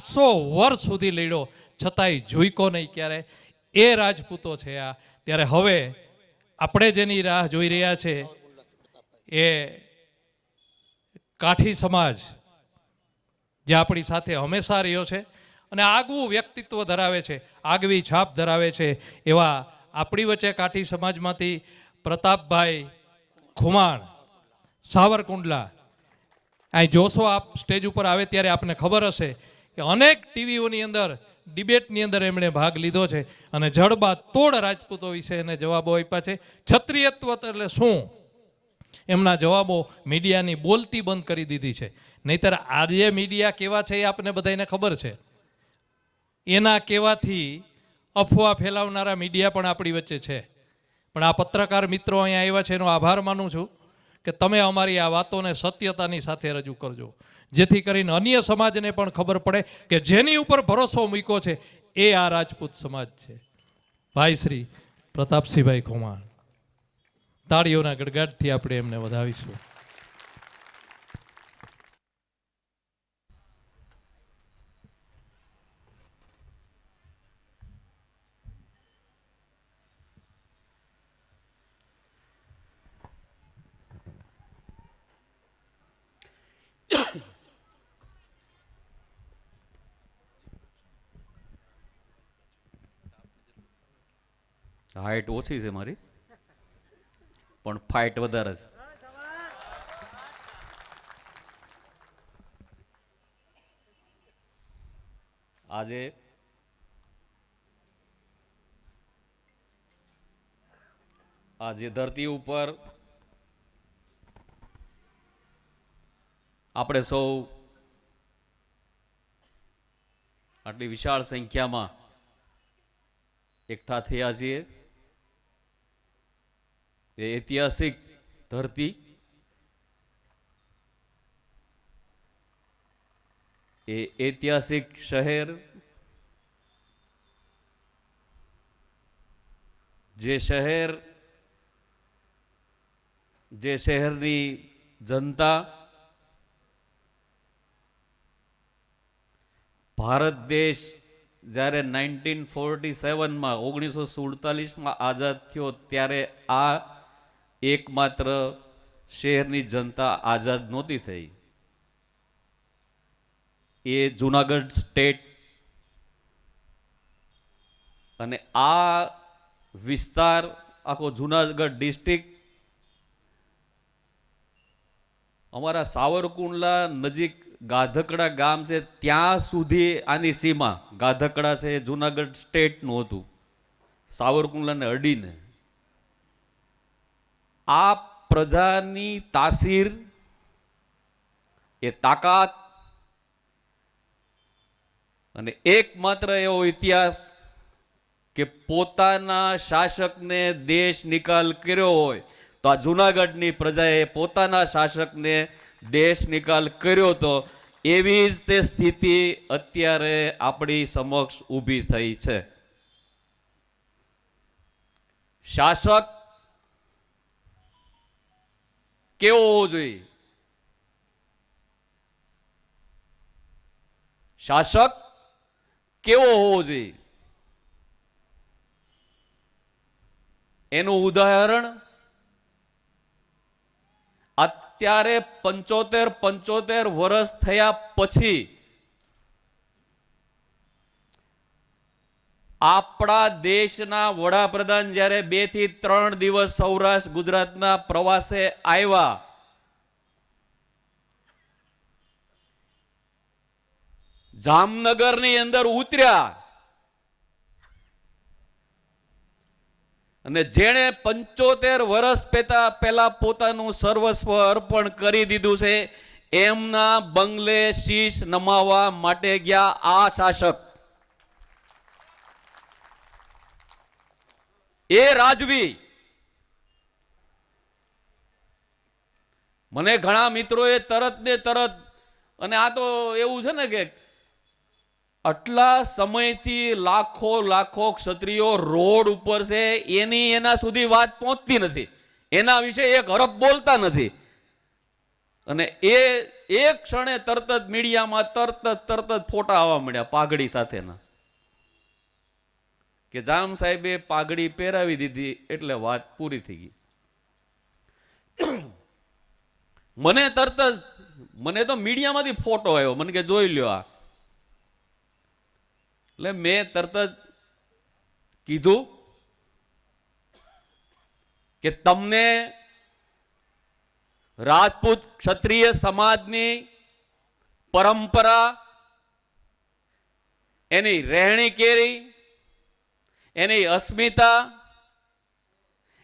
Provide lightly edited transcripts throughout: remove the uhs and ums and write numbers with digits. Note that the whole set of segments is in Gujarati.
800 વર્ષ સુધી લડ્યો છતાંય ઝૂકો નહીં ક્યારે. એ રાજપૂતો છે આ. ત્યારે હવે આપણે જેની રાહ જોઈ રહ્યા છે એ કાઠી સમાજ જે આપણી સાથે હંમેશા રહ્યો છે અને આગવું વ્યક્તિત્વ ધરાવે છે, આગવી છાપ ધરાવે છે, એવા આપણી વચ્ચે કાઠી સમાજમાંથી પ્રતાપભાઈ ખુમાણ સાવરકુંડલા અહીં જોશો આપ સ્ટેજ ઉપર આવે ત્યારે આપને ખબર હશે કે અનેક ટીવીઓની અંદર ડિબેટની અંદર એમણે ભાગ લીધો છે અને જડબા તોડ રાજપૂતો વિશે એને જવાબો આપ્યા છે. ક્ષત્રિયત્વ એટલે શું એમના જવાબો મીડિયાની બોલતી બંધ કરી દીધી છે. નહીતર આજે મીડિયા કેવા છે એ આપને બધાને ખબર છે. એના કહેવાથી અફવા ફેલાવનારા મીડિયા પણ આપણી વચ્ચે છે. પણ આ પત્રકાર મિત્રો અહીંયા આવ્યા છે એનો આભાર માનું છું કે તમે અમારી આ વાતોને સત્યતાની સાથે રજૂ કરજો, જેથી કરીને અન્ય સમાજને પણ ખબર પડે કે જેની ઉપર ભરોસો મૂક્યો છે એ આ રાજપૂત સમાજ છે. ભાઈ શ્રી પ્રતાપસિંહભાઈ ખુમાણ, તાળીઓના ગડગડાટથી આપણે એમને વધાવીશું. હાઈટ ઓછી છે મારી, પણ ફાઇટ વધારે છે. આજે ધરતી ઉપર આપણે સૌ આટલી વિશાળ સંખ્યામાં એકઠા થયા છીએ. એ ઐતિહાસિક ધરતી, એ ઐતિહાસિક શહેર, જે શહેરની જનતા ભારત દેશ જ્યારે 1947માં 1947માં આઝાદ થયો ત્યારે આ એકમાત્ર શહેરની જનતા આઝાદ નહોતી થઈ. એ જુનાગઢ સ્ટેટ અને આ વિસ્તાર આખો જુનાગઢ ડિસ્ટ્રિક્ટ અમારા સાવરકુંડલા નજીક ગાધકડા ગામ છે ત્યાં સુધી આની સીમા ગાધકડા છે જુનાગઢ સ્ટેટનું હતું, સાવરકુંડલાને અડીને. આ પ્રજાની તાસીર, એ તાકાત અને એકમાત્ર એવો ઇતિહાસ કે પોતાના શાસકને દેશ નિકાલ કર્યો હોય તો આ જુનાગઢની પ્રજાએ પોતાના શાસકને દેશ નિકાલ કર્યો તો એવી જ તે સ્થિતિ અત્યારે આપણી સમક્ષ ઊભી થઈ છે. શાસક કેવો હોવો જોઈએ? શાસક કેવો હોવો જોઈએ એનું ઉદાહરણ અત્યારે 75 વર્ષ થયા પછી આપણા દેશના વડાપ્રધાન જ્યારે 2 થી 3 દિવસ સૌરાષ્ટ્ર ગુજરાતના પ્રવાસે આવ્યા, જામનગરની અંદર ઉતર્યા અને જેણે 75 વર્ષ પહેલા પોતાનું સર્વસ્વ અર્પણ કરી દીધું છે એમના બંગલે શીશ નમાવવા માટે ગયા આ શાસક. એ રાજવી. મને ઘણા મિત્રોએ તરત ને તરત, અને આ તો એવું છે ને કે આટલા સમયથી લાખો ક્ષત્રિયો રોડ ઉપર છે, એના સુધી વાત પહોંચતી નથી, એના વિશે એક હરફ બોલતા નથી. અને એ એક ક્ષણે તરત જ મીડિયામાં તરત જ ફોટા આવવા મળ્યા પાઘડી સાથેના, કે જામ સાહેબે પાઘડી પહેરાવી દીધી એટલે વાત પૂરી થઈ ગઈ. મને તો મીડિયામાંથી ફોટો આવ્યો, મને કે જોઈ લ્યો આ. એટલે મેં તરત જ કીધું કે તમને રાજપૂત ક્ષત્રિય સમાજની પરંપરા, એની રહેણી કેરી, એની અસ્મિતા,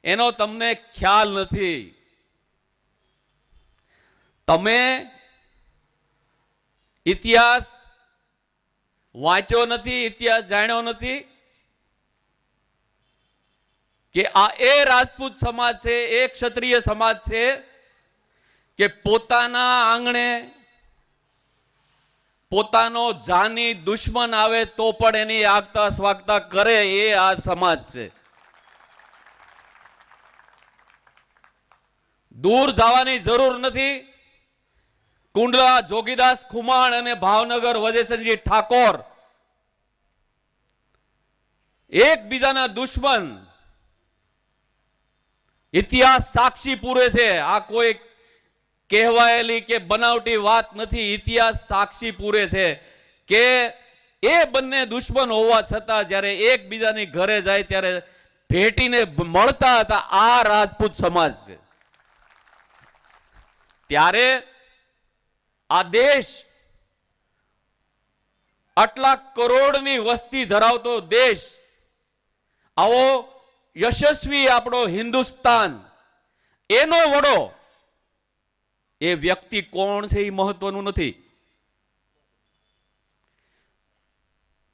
એનો તમને ખ્યાલ નથી. તમે ઇતિહાસ વાંચ્યો નથી, ઇતિહાસ જાણ્યો નથી કે આ એ રાજપૂત સમાજ છે, એ ક્ષત્રિય સમાજ છે કે પોતાના આંગણે પોતાનો જાની દુશ્મન આવે તો પણ એની આગતા સ્વાગતા કરે, એ આ સમાજ છે. દૂર જવાની જરૂર નથી. કુંડલા જોગીદાસ ખુમાણ અને ભાવનગર વજેસનજી ઠાકોર એકબીજાના દુશ્મન, ઇતિહાસ સાક્ષી પૂરે છે. આ કોઈ કહેવાયેલી કે બનાવટી વાત નથી. ઇતિહાસ સાક્ષી પૂરે છે કે એ બંને દુશ્મન હોવા છતાં જ્યારે એકબીજાની ઘરે જાય ત્યારે ભેટીને મળતા હતા. આ રાજપૂત સમાજ છે. ત્યારે આ દેશ, આટલા કરોડની વસ્તી ધરાવતો દેશ, આવો યશસ્વી આપણો હિન્દુસ્તાન, એનો વડો, એ વ્યક્તિ કોણ છે એ મહત્વનું નથી.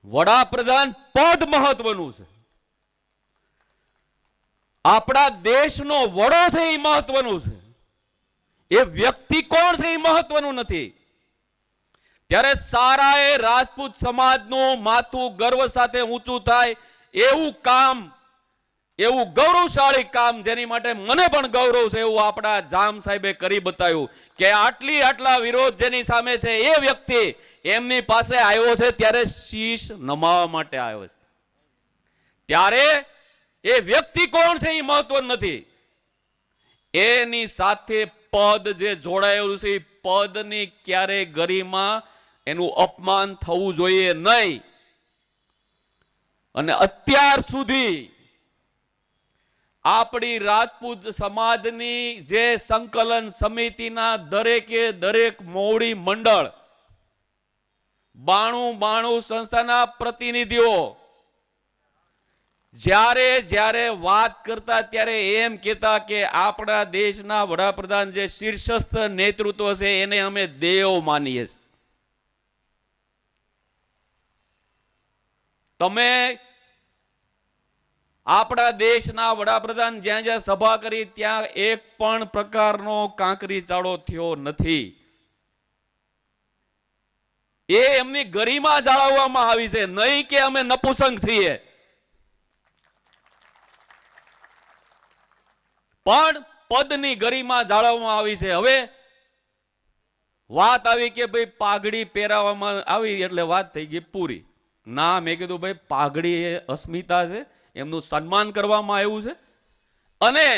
વડાપ્રધાન પદ મહત્વનું છે. આપણા દેશનો વડો છે એ મહત્વનું છે. એ વ્યક્તિ કોણ છે એ મહત્વનું નથી. ત્યારે સારા એ રાજપૂત સમાજનું માથું ગર્વ સાથે ઊંચું થાય એવું કામ, એવું ગૌરવશાળી કામ, જેની માટે મને પણ ગૌરવ છે, એવું આપણા જામ સાહેબે કરી બતાવ્યું કે આટલા વિરોધ જેની સામે છે એ વ્યક્તિ એમની પાસે આવ્યો છે ત્યારે શીશ નમાવા માટે આવ્યો છે. ત્યારે એ વ્યક્તિ કોણ છે એ મહત્વનું નથી. એની સાથે પદ જે જોડાયેલું છે એ પદની ક્યારે ગરિમા, એનું અપમાન થવું જોઈએ નહીં. અને અત્યાર સુધી આપણી રાજપૂત સમાજની જે સંકલન સમિતિના દરેક મોવડી મંડળ, 92 સંસ્થાના પ્રતિનિધિઓ જ્યારે વાત કરતા ત્યારે એમ કહેતા કે આપણા દેશના વડાપ્રધાન જે શીર્ષસ્થ નેતૃત્વ છે એને અમે દેવ માનીએ છીએ. તમે આપણા દેશના વડાપ્રધાન જ્યાં જ્યાં સભા કરી ત્યાં એક પણ પ્રકારનો કાંકરી ચાળો થયો નથી. એ એમની ગરિમા જાળવવામાં આવી છે, નહીં કે અમે નપુસંગ છીએ. પણ પદની ગરિમા જાળવવામાં આવી છે. હવે વાત આવી કે ભાઈ પાઘડી પહેરાવવામાં આવી એટલે વાત થઈ ગઈ પૂરી. ના, મેં કીધું ભાઈ પાઘડી એ અસ્મિતા છે, એમનું સન્માન કરવામાં આવ્યું છે. અને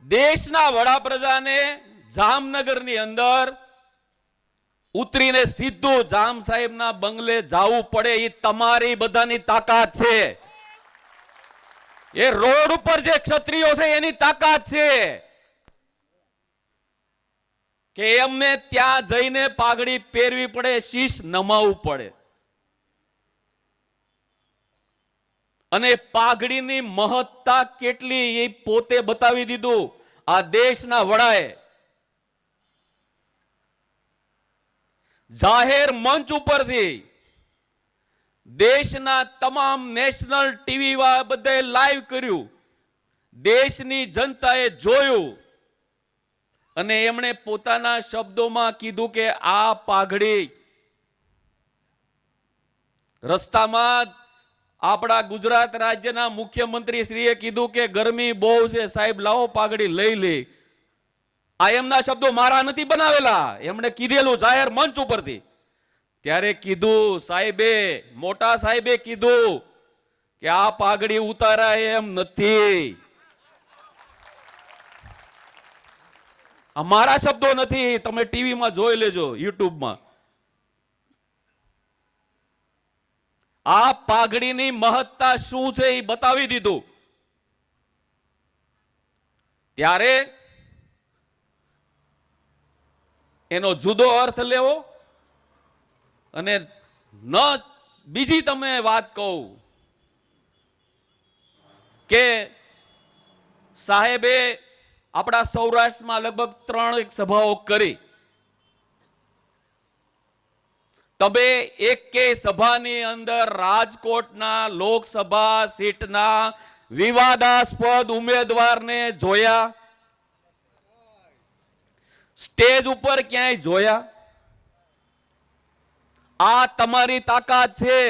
દેશના વડાપ્રધાને જામનગરની અંદર ઉતરીને સીધું જામ સાહેબના બંગલે જવું પડે એ તમારી બધાની તાકાત છે. એ રોડ ઉપર જે ક્ષત્રિયો છે એની તાકાત છે કે એમને ત્યાં જઈને પાઘડી પહેરવી પડે, શીશ નમાવવું પડે. અને પાઘડીની મહત્તા કેટલી એ પોતે બતાવી દીધું આ દેશના વડાએ. જાહેર મંચ ઉપરથી દેશના તમામ નેશનલ ટીવી બધે લાઈવ કર્યું, દેશની જનતાએ જોયું અને એમણે પોતાના શબ્દોમાં કીધું કે આ પાઘડી રસ્તામાં આપણા ગુજરાત રાજ્યના મુખ્યમંત્રી શ્રીએ કીધું કે ગરમી બહુ છે સાહેબ, લાવો પાઘડી લઈ લે. આ એમના શબ્દો મારા નથી બનાવેલા, એમણે કીધેલું જાહેર મંચ ઉપરથી. ત્યારે કીધું સાહેબે, મોટા સાહેબે કીધું કે આ પાઘડી ઉતારાય એમ નથી. અમારા શબ્દો નથી, તમે ટીવીમાં જોઈ લેજો, યુટ્યુબમાં. આ પાઘડીની મહત્તા શું છે એ બતાવી દીધું. ત્યારે એનો જુદો અર્થ લેવો અને ન બીજી તમે વાત કહું કે સાહેબે આપણા સૌરાષ્ટ્રમાં લગભગ 3 સભાઓ કરી. તમે એક સભાની અંદર રાજકોટના લોકસભા સીટના વિવાદાસ્પદ ઉમેદવારને જોયા? સ્ટેજ ઉપર ક્યાંય જોયા? આ તમારી તાકાત છે.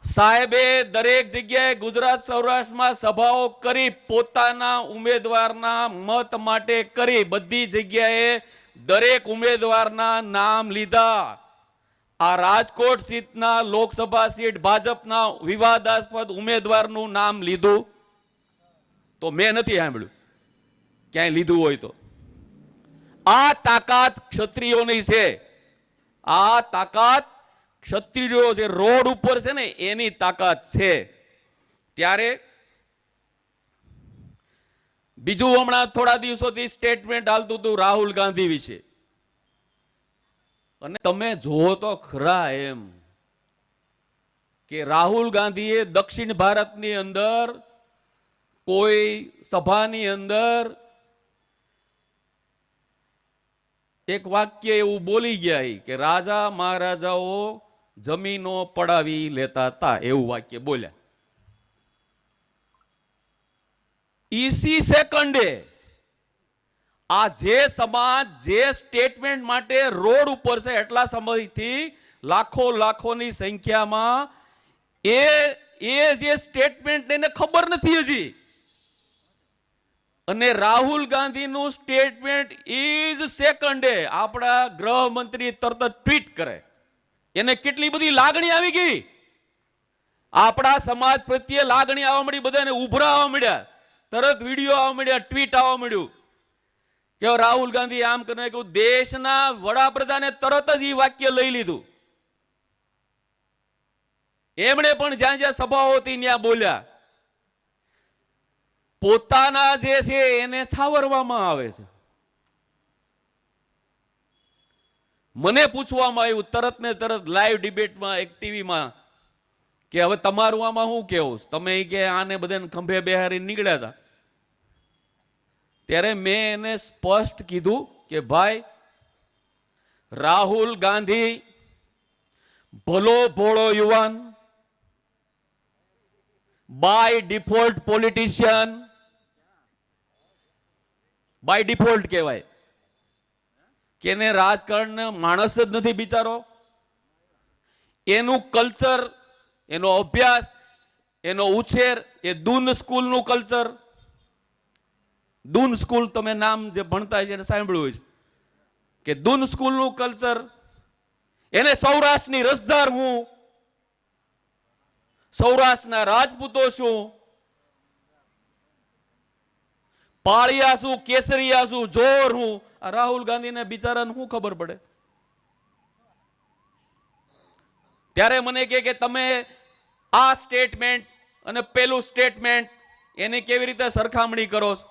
સાહેબે દરેક જગ્યાએ ગુજરાત સૌરાષ્ટ્રમાં સભાઓ કરી, પોતાના ઉમેદવારના મત માટે કરી. બધી જગ્યાએ દરેક ઉમેદવારના નામ લીધા. આ રાજકોટ સીટના લોકસભા સીટ ભાજપના વિવાદાસ્પદ ઉમેદવારનું નામ લીધું તો મેં નથી સાંભળ્યું ક્યાંય લીધું હોય તો. આ તાકાત ક્ષત્રિયોની છે. આ તાકાત ક્ષત્રિયો જે રોડ ઉપર છે ને એની તાકાત છે. ત્યારે બીજું, હમણાં થોડા દિવસોથી સ્ટેટમેન્ટ હાલતું હતું રાહુલ ગાંધી વિશે, અને તમે જુઓ તો ખરા એમ કે રાહુલ ગાંધીએ દક્ષિણ ભારતની અંદર કોઈ સભાની અંદર એક વાક્ય એવું બોલી ગયા કે રાજા મહારાજાઓ જમીનો પડાવી લેતા હતા, એવું વાક્ય બોલ્યા. ઈસી સેકન્ડે આ જે સમાજ જે સ્ટેટમેન્ટ માટે રોડ ઉપર છે એટલા સમયથી લાખોની સંખ્યામાં એ જે સ્ટેટમેન્ટ એને ખબર નથી હજી. અને રાહુલ ગાંધીનું સ્ટેટમેન્ટ ઇઝ સેકન્ડે આપણા ગૃહમંત્રી તરત જ ટ્વીટ કરે. એને કેટલી બધી લાગણી આવી ગઈ, આપણા સમાજ પ્રત્યે લાગણી આવવા મળી, બધાને ઉભરા આવવા મળ્યા, તરત વિડીયો આવવા મળ્યા, ટ્વીટ આવવા મળ્યું કે રાહુલ ગાંધી આમ કરીને કહ્યું. દેશના વડાપ્રધાને તરત જ એ વાક્ય લઈ લીધું. એમણે પણ જ્યાં જ્યાં સભાઓ હતી ત્યાં બોલ્યા. પોતાના જે છે એને છાવરવામાં આવે છે. મને પૂછવામાં આવ્યું તરત ને તરત લાઈવ ડિબેટમાં એક ટીવીમાં કે હવે તમારું આમાં શું કેવું, તમે કે આને બધાને ખંભે બેહારી નીકળ્યા હતા. ત્યારે મેં એને સ્પષ્ટ કીધું કે ભાઈ, રાહુલ ગાંધી ભલો ભોળો યુવાન, by default politician, by default કહેવાય કે એને રાજકારણ માણસ જ નથી બિચારો. એનું કલ્ચર, એનો અભ્યાસ, એનો ઉછેર એ દૂન સ્કૂલનું કલ્ચર. દૂન સ્કૂલ તમે નામ જે ભણતા છે એને સાંભળ્યું છે કે દૂન સ્કૂલનું કલ્ચર. એને સૌરાષ્ટ્રની રસધાર હું, સૌરાષ્ટ્રના રાજપૂતો શું, પાળિયા શું, કેસરિયા શું, જોર હું. આ રાહુલ ગાંધીને બિચારાને શું ખબર પડે? ત્યારે મને કે તમે આ સ્ટેટમેન્ટ અને પેલું સ્ટેટમેન્ટ એની કેવી રીતે સરખામણી કરો છો?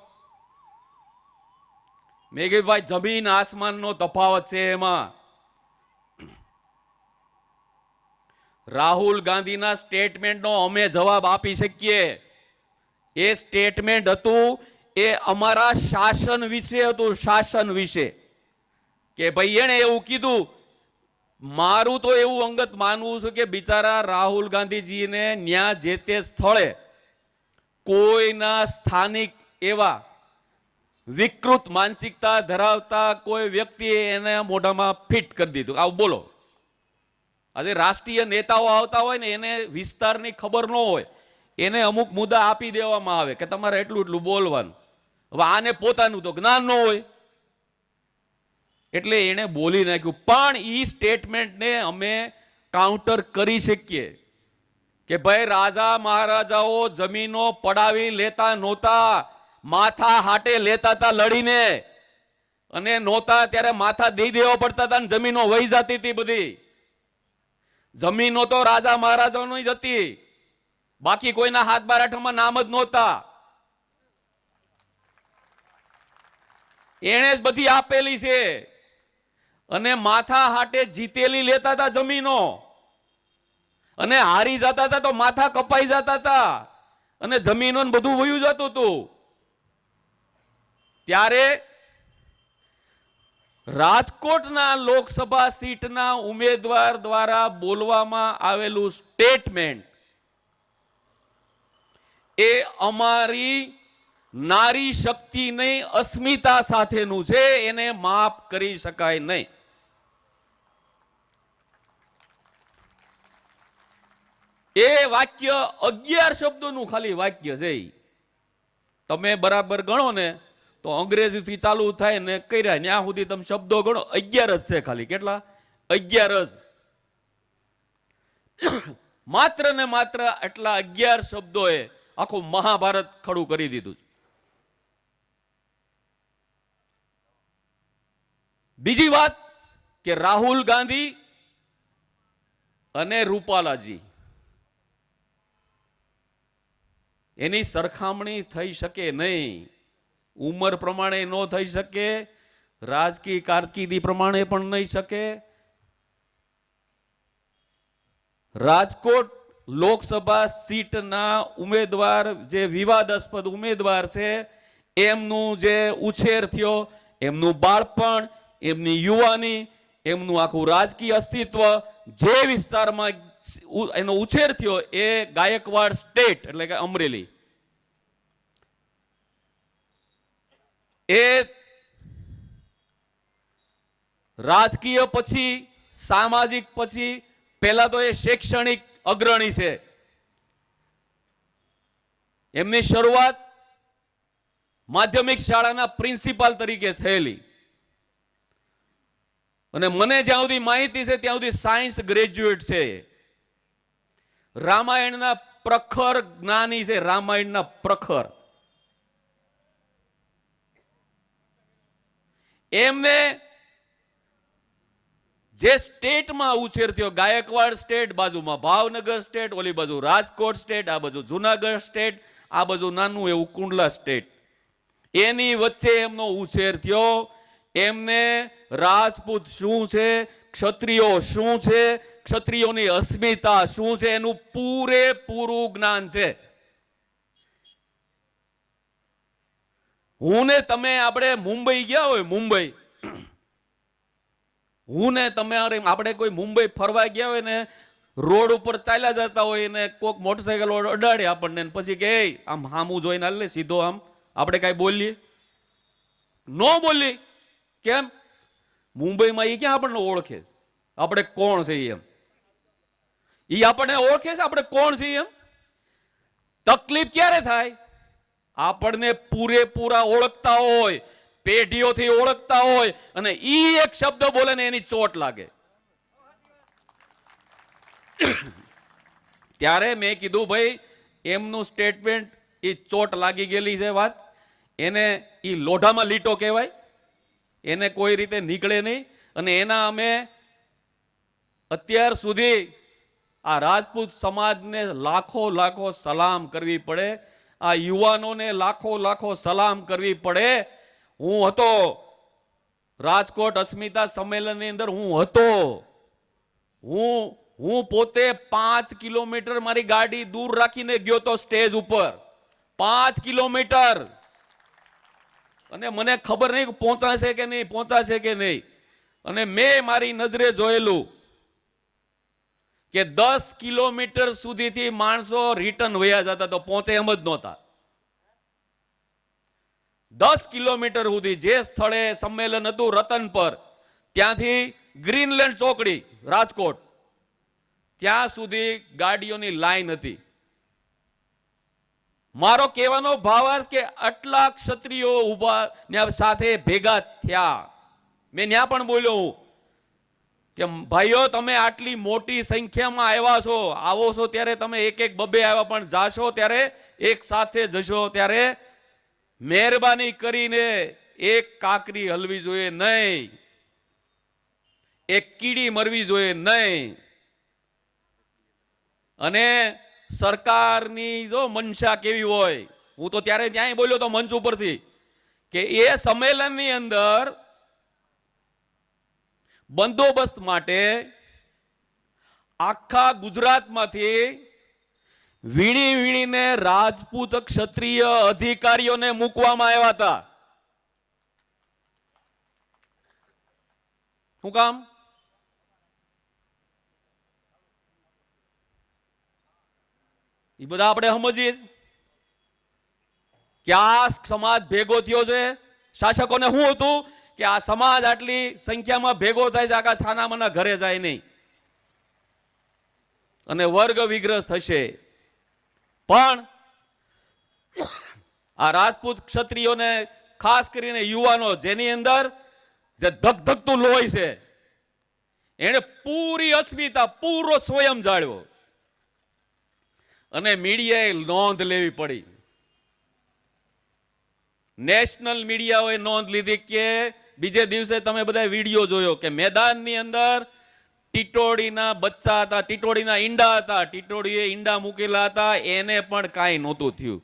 મેં કીધું ભાઈ, જમીન આસમાનનો તફાવત છે એમાં. રાહુલ ગાંધીના સ્ટેટમેન્ટનો અમે જવાબ આપી શકીએ. એ સ્ટેટમેન્ટ હતું એ અમારા શાસન વિશે હતું, શાસન વિશે. કે ભાઈ એણે એવું કીધું. મારું તો એવું અંગત માનવું છે કે બિચારા રાહુલ ગાંધીજીને ન્યા જે તે સ્થળે કોઈના સ્થાનિક એવા વિકૃત માનસિકતા ધરાવતા કોઈ વ્યક્તિએ એને મોઢામાં ફિટ કરી દીધું. આવું બોલો. આજે રાષ્ટ્રીય નેતાઓ આવતા હોય ને એને વિસ્તારની ખબર ન હોય એને અમુક મુદ્દા આપી દેવામાં આવે કે તમારે એટલું એટલું બોલવાનું. હવે આને પોતાનું તો જ્ઞાન ન હોય એટલે એને બોલી નાખ્યું. પણ ઈ સ્ટેટમેન્ટને અમે કાઉન્ટર કરી શકીએ કે ભાઈ રાજા મહારાજાઓ જમીનો પડાવી લેતા નહોતા, માથા હાટે લેતા હતા લડીને, અને નહોતા ત્યારે માથા દઈ દેવા પડતા હતા, જમીનો વહી જતી હતી. બધી જમીનો તો રાજા મહારાજાઓની જ હતી, બાકી કોઈના હાથ બારાઠમાં નામ જ નહોતા. એણે જ બધી આપેલી છે, અને માથા હાટે જીતેલી લેતા હતા જમીનો, અને હારી જતા હતા તો માથા કપાઈ જતા હતા, અને જમીનો બધું વયું જતું હતું. ત્યારે રાજકોટના લોકસભા સીટના ઉમેદવાર દ્વારા બોલવામાં આવેલું સ્ટેટમેન્ટ એ અમારી નારી શક્તિની અસ્મિતા સાથેનું છે, એને માફ કરી શકાય નહીં. એ વાક્ય 11 શબ્દોનું ખાલી વાક્ય છે. તમે બરાબર ગણો ને તો અંગ્રેજીથી ચાલુ થાય ને કર્યા ત્યાં સુધી તમે શબ્દો ગણો 11 જ છે ખાલી. કેટલા? 11 જ. માત્ર ને માત્ર એટલા 11 શબ્દોએ આખું મહાભારત ખડું કરી દીધું. બીજી વાત કે રાહુલ ગાંધી અને રૂપાલાજી એની સરખામણી થઈ શકે નહીં. ઉંમર પ્રમાણે ન થઈ શકે, રાજકીય કારકિર્દી પ્રમાણે પણ નહીં શકે. રાજકોટ લોકસભા સીટના ઉમેદવાર જે વિવાદાસ્પદ ઉમેદવાર છે, એમનું જે ઉછેર થયો, એમનું બાળપણ, એમની યુવાની, એમનું આખું રાજકીય અસ્તિત્વ જે વિસ્તારમાં એનો ઉછેર થયો એ ગાયકવાડ સ્ટેટ એટલે કે અમરેલી. એ રાજકીય પછી સામાજિક પછી પહેલા તો એ શૈક્ષણિક અગ્રણી છે. એમની શરૂઆત માધ્યમિક શાળાના પ્રિન્સિપાલ તરીકે થયેલી, અને મને જ્યાં સુધી માહિતી છે ત્યાં સુધી સાયન્સ ગ્રેજ્યુએટ છે. રામાયણના પ્રખર જ્ઞાની છે, રામાયણના પ્રખર. એમને જે સ્ટેટમાં ઉછેર થયો, ગાયકવાડ સ્ટેટ બાજુમાં ભાવનગર સ્ટેટ, ઓલી બાજુ રાજકોટ સ્ટેટ, આ બાજુ જુનાગઢ સ્ટેટ, આ બાજુ નાનું એવું કુંડલા સ્ટેટ, એની વચ્ચે એમનો ઉછેર થયો. એમને રાજપૂત શું છે, ક્ષત્રિયો શું છે, ક્ષત્રિયોની અસ્મિતા શું છે, એનું પૂરેપૂરું જ્ઞાન છે. હું ને તમે આપણે મુંબઈ ગયા હોય, મુંબઈ, હું ને તમે આપણે કોઈ મુંબઈ ફરવા ગયા હોય ને રોડ ઉપર ચાલ્યા જતા હોય ને કોઈક મોટરસાયકલ અડાડે આપણને, પછી કે આમ હામું જોઈને હાલ લે સીધો, આમ આપણે કાંઈ બોલીએ? નો બોલી. કેમ? મુંબઈમાં એ ક્યાં આપણને ઓળખે? આપણે કોણ છે એમ એ આપણને ઓળખે છે, આપણે કોણ છે એમ. તકલીફ ક્યારે થાય? આપણને પૂરેપૂરા ઓળખતા હોય, પેઢીઓથી ઓળખતા હોય, અને ઈ એક શબ્દ બોલે ને એની ચોટ લાગે. ત્યારે મેં કીધું ભાઈ એમનું સ્ટેટમેન્ટ એ ચોટ લાગી ગયેલી છે વાત, એને ઈ લોઢામાં લીટો કહેવાય, એને કોઈ રીતે નીકળે નહીં. અને એના અમે અત્યાર સુધી આ રાજપૂત સમાજને લાખો લાખો સલામ કરવી પડે, આ યુવાનોને લાખો લાખો સલામ કરવી પડે. હું હતો રાજકોટ અસ્મિતા સંમેલનની અંદર, હું હતો. હું પોતે 5 કિલોમીટર મારી ગાડી દૂર રાખીને ગયો તો સ્ટેજ ઉપર, 5 કિલોમીટર. અને મને ખબર નહીં પહોંચાશે કે નહીં, પહોંચાશે કે નહીં. અને મેં મારી નજરે જોયેલું કે 10 કિલોમીટર સુધીથી માણસો રિટર્ન વયા જતા, તો પહોંચે એમ જ નહોતા. 10 કિલોમીટર સુધી જે સ્થળે સંમેલન હતું રતન પર, ત્યાંથી ગ્રીનલેન્ડ ચોકડી રાજકોટ, ત્યાં સુધી ગાડીઓની લાઈન હતી. મારો કહેવાનો ભાવાર્થ કે આટલા ક્ષત્રિયો ઉભા સાથે ભેગા થયા. મેં ત્યાં પણ બોલ્યો હું કે ભાઈઓ તમે આટલી મોટી સંખ્યામાં આવ્યા છો, આવો છો ત્યારે તમે એક એક બબે આવ્યા, પણ જાશો ત્યારે એક સાથે જશો ત્યારે મહેરબાની કરીને એક કાકરી હલવી જોઈએ નહીં, એક કીડી મરવી જોઈએ નહીં. અને સરકારની જો મનસા કેવી હોય, હું તો ત્યારે ત્યાંય બોલ્યો તો મંચ ઉપરથી કે એ સંમેલનની અંદર બંદોબસ્ત માટે આખા ગુજરાતમાંથી વીણી વીણીને રાજપૂત ક્ષત્રિય અધિકારીઓને મૂકવામાં આવ્યા હતા. શું કામ? એ બધા આપણે સમજીએ કે આ સમાજ ભેગો થયો છે. શાસકોને શું હતું કે આ સમાજ આટલી સંખ્યામાં ભેગો થાય છે, આખા છાનામાના ઘરે જાય નહીં અને વર્ગ વિગ્રહ થશે. પણ આ રાજપૂત ક્ષત્રિયોને ખાસ કરીને યુવાનો જેની અંદર જે ધગધગતું લોહી છે, એને પૂરી અસ્મિતા, પૂરો સ્વયં જાળવ્યો અને મીડિયાએ નોંધ લેવી પડી. નેશનલ મીડિયાઓએ નોંધ લીધી કે બીજે દિવસે તમે બધા વિડીયો જોયો કે મેદાનની અંદર ટીટોડીના બચ્ચા હતા, ટીટોડીના ઈંડા હતા, ટીટોડીએ ઈંડા મૂકેલા હતા, એને પણ કાંઈ નહોતું થયું.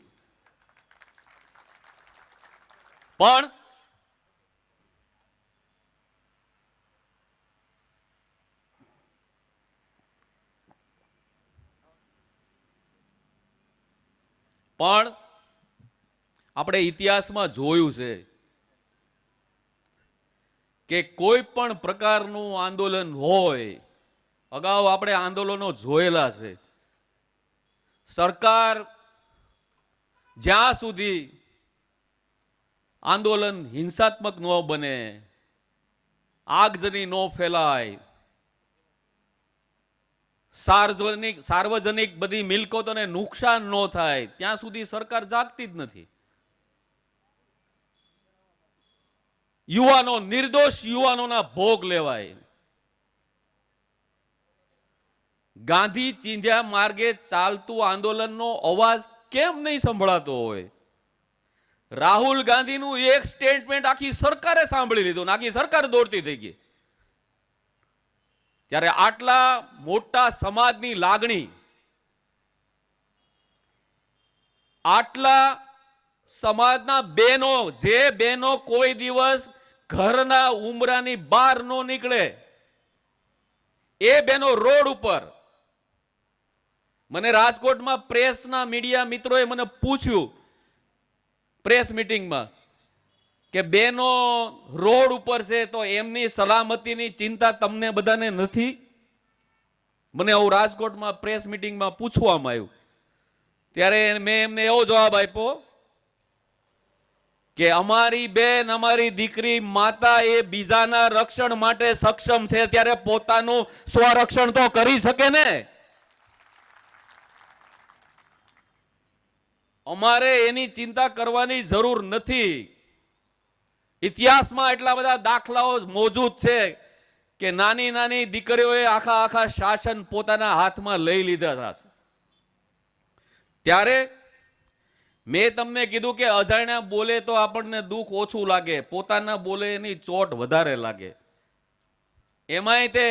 પણ આપણે ઇતિહાસમાં જોયું છે કે કોઈ પણ પ્રકારનું આંદોલન હોય, અગાઉ આપણે આંદોલનો જોયેલા છે. સરકાર જ્યાં સુધી આંદોલન હિંસાત્મક ન બને, આગજની ન ફેલાય, સાર્વજનિક બધી મિલકતોને નુકસાન ન થાય, ત્યાં સુધી સરકાર જાગતી જ નથી. યુવાનો, નિર્દોષ યુવાનોના ભોગ લેવાય. ગાંધી ચિંધ્યા માર્ગે ચાલતું આંદોલનનો અવાજ કેમ નહીં સંભળાતો હોય? રાહુલ ગાંધીનું એક સ્ટેટમેન્ટ આખી સરકારે સાંભળી લીધું, આખી સરકાર દોડતી થઈ ગઈ. ત્યારે આટલા મોટા સમાજની લાગણી, આટલા સમાજના બહેનો, જે બહેનો કોઈ દિવસ ઘરના ઉમરાની બહાર ન નીકળે, એ બહેનો રોડ ઉપર. મને રાજકોટમાં પ્રેસના મીડિયા મિત્રોએ મને પૂછ્યું પ્રેસ મિટિંગમાં કે બહેનો રોડ ઉપર છે તો એમની સલામતીની ચિંતા તમને બધાને નથી? મને આવું રાજકોટમાં પ્રેસ મિટિંગમાં પૂછવામાં આવ્યું. ત્યારે મેં એમને એવો જવાબ આપ્યો કે અમારી બેન, અમારી દીકરી, માતા એ બીજાના રક્ષણ માટે સક્ષમ છે ત્યારે પોતાનું સ્વરક્ષણ તો કરી શકે ને. અમારે એની ચિંતા કરવાની જરૂર નથી. ઇતિહાસમાં એટલા બધા દાખલાઓ મોજૂદ છે કે નાની નાની દીકરીઓએ આખા શાસન પોતાના હાથમાં લઈ લીધા છે. ત્યારે મેં તમને કીધું કે અજાણ્યા બોલે તો આપણને દુઃખ ઓછું લાગે, પોતાના બોલે એની ચોટ વધારે લાગે. એમાંય તે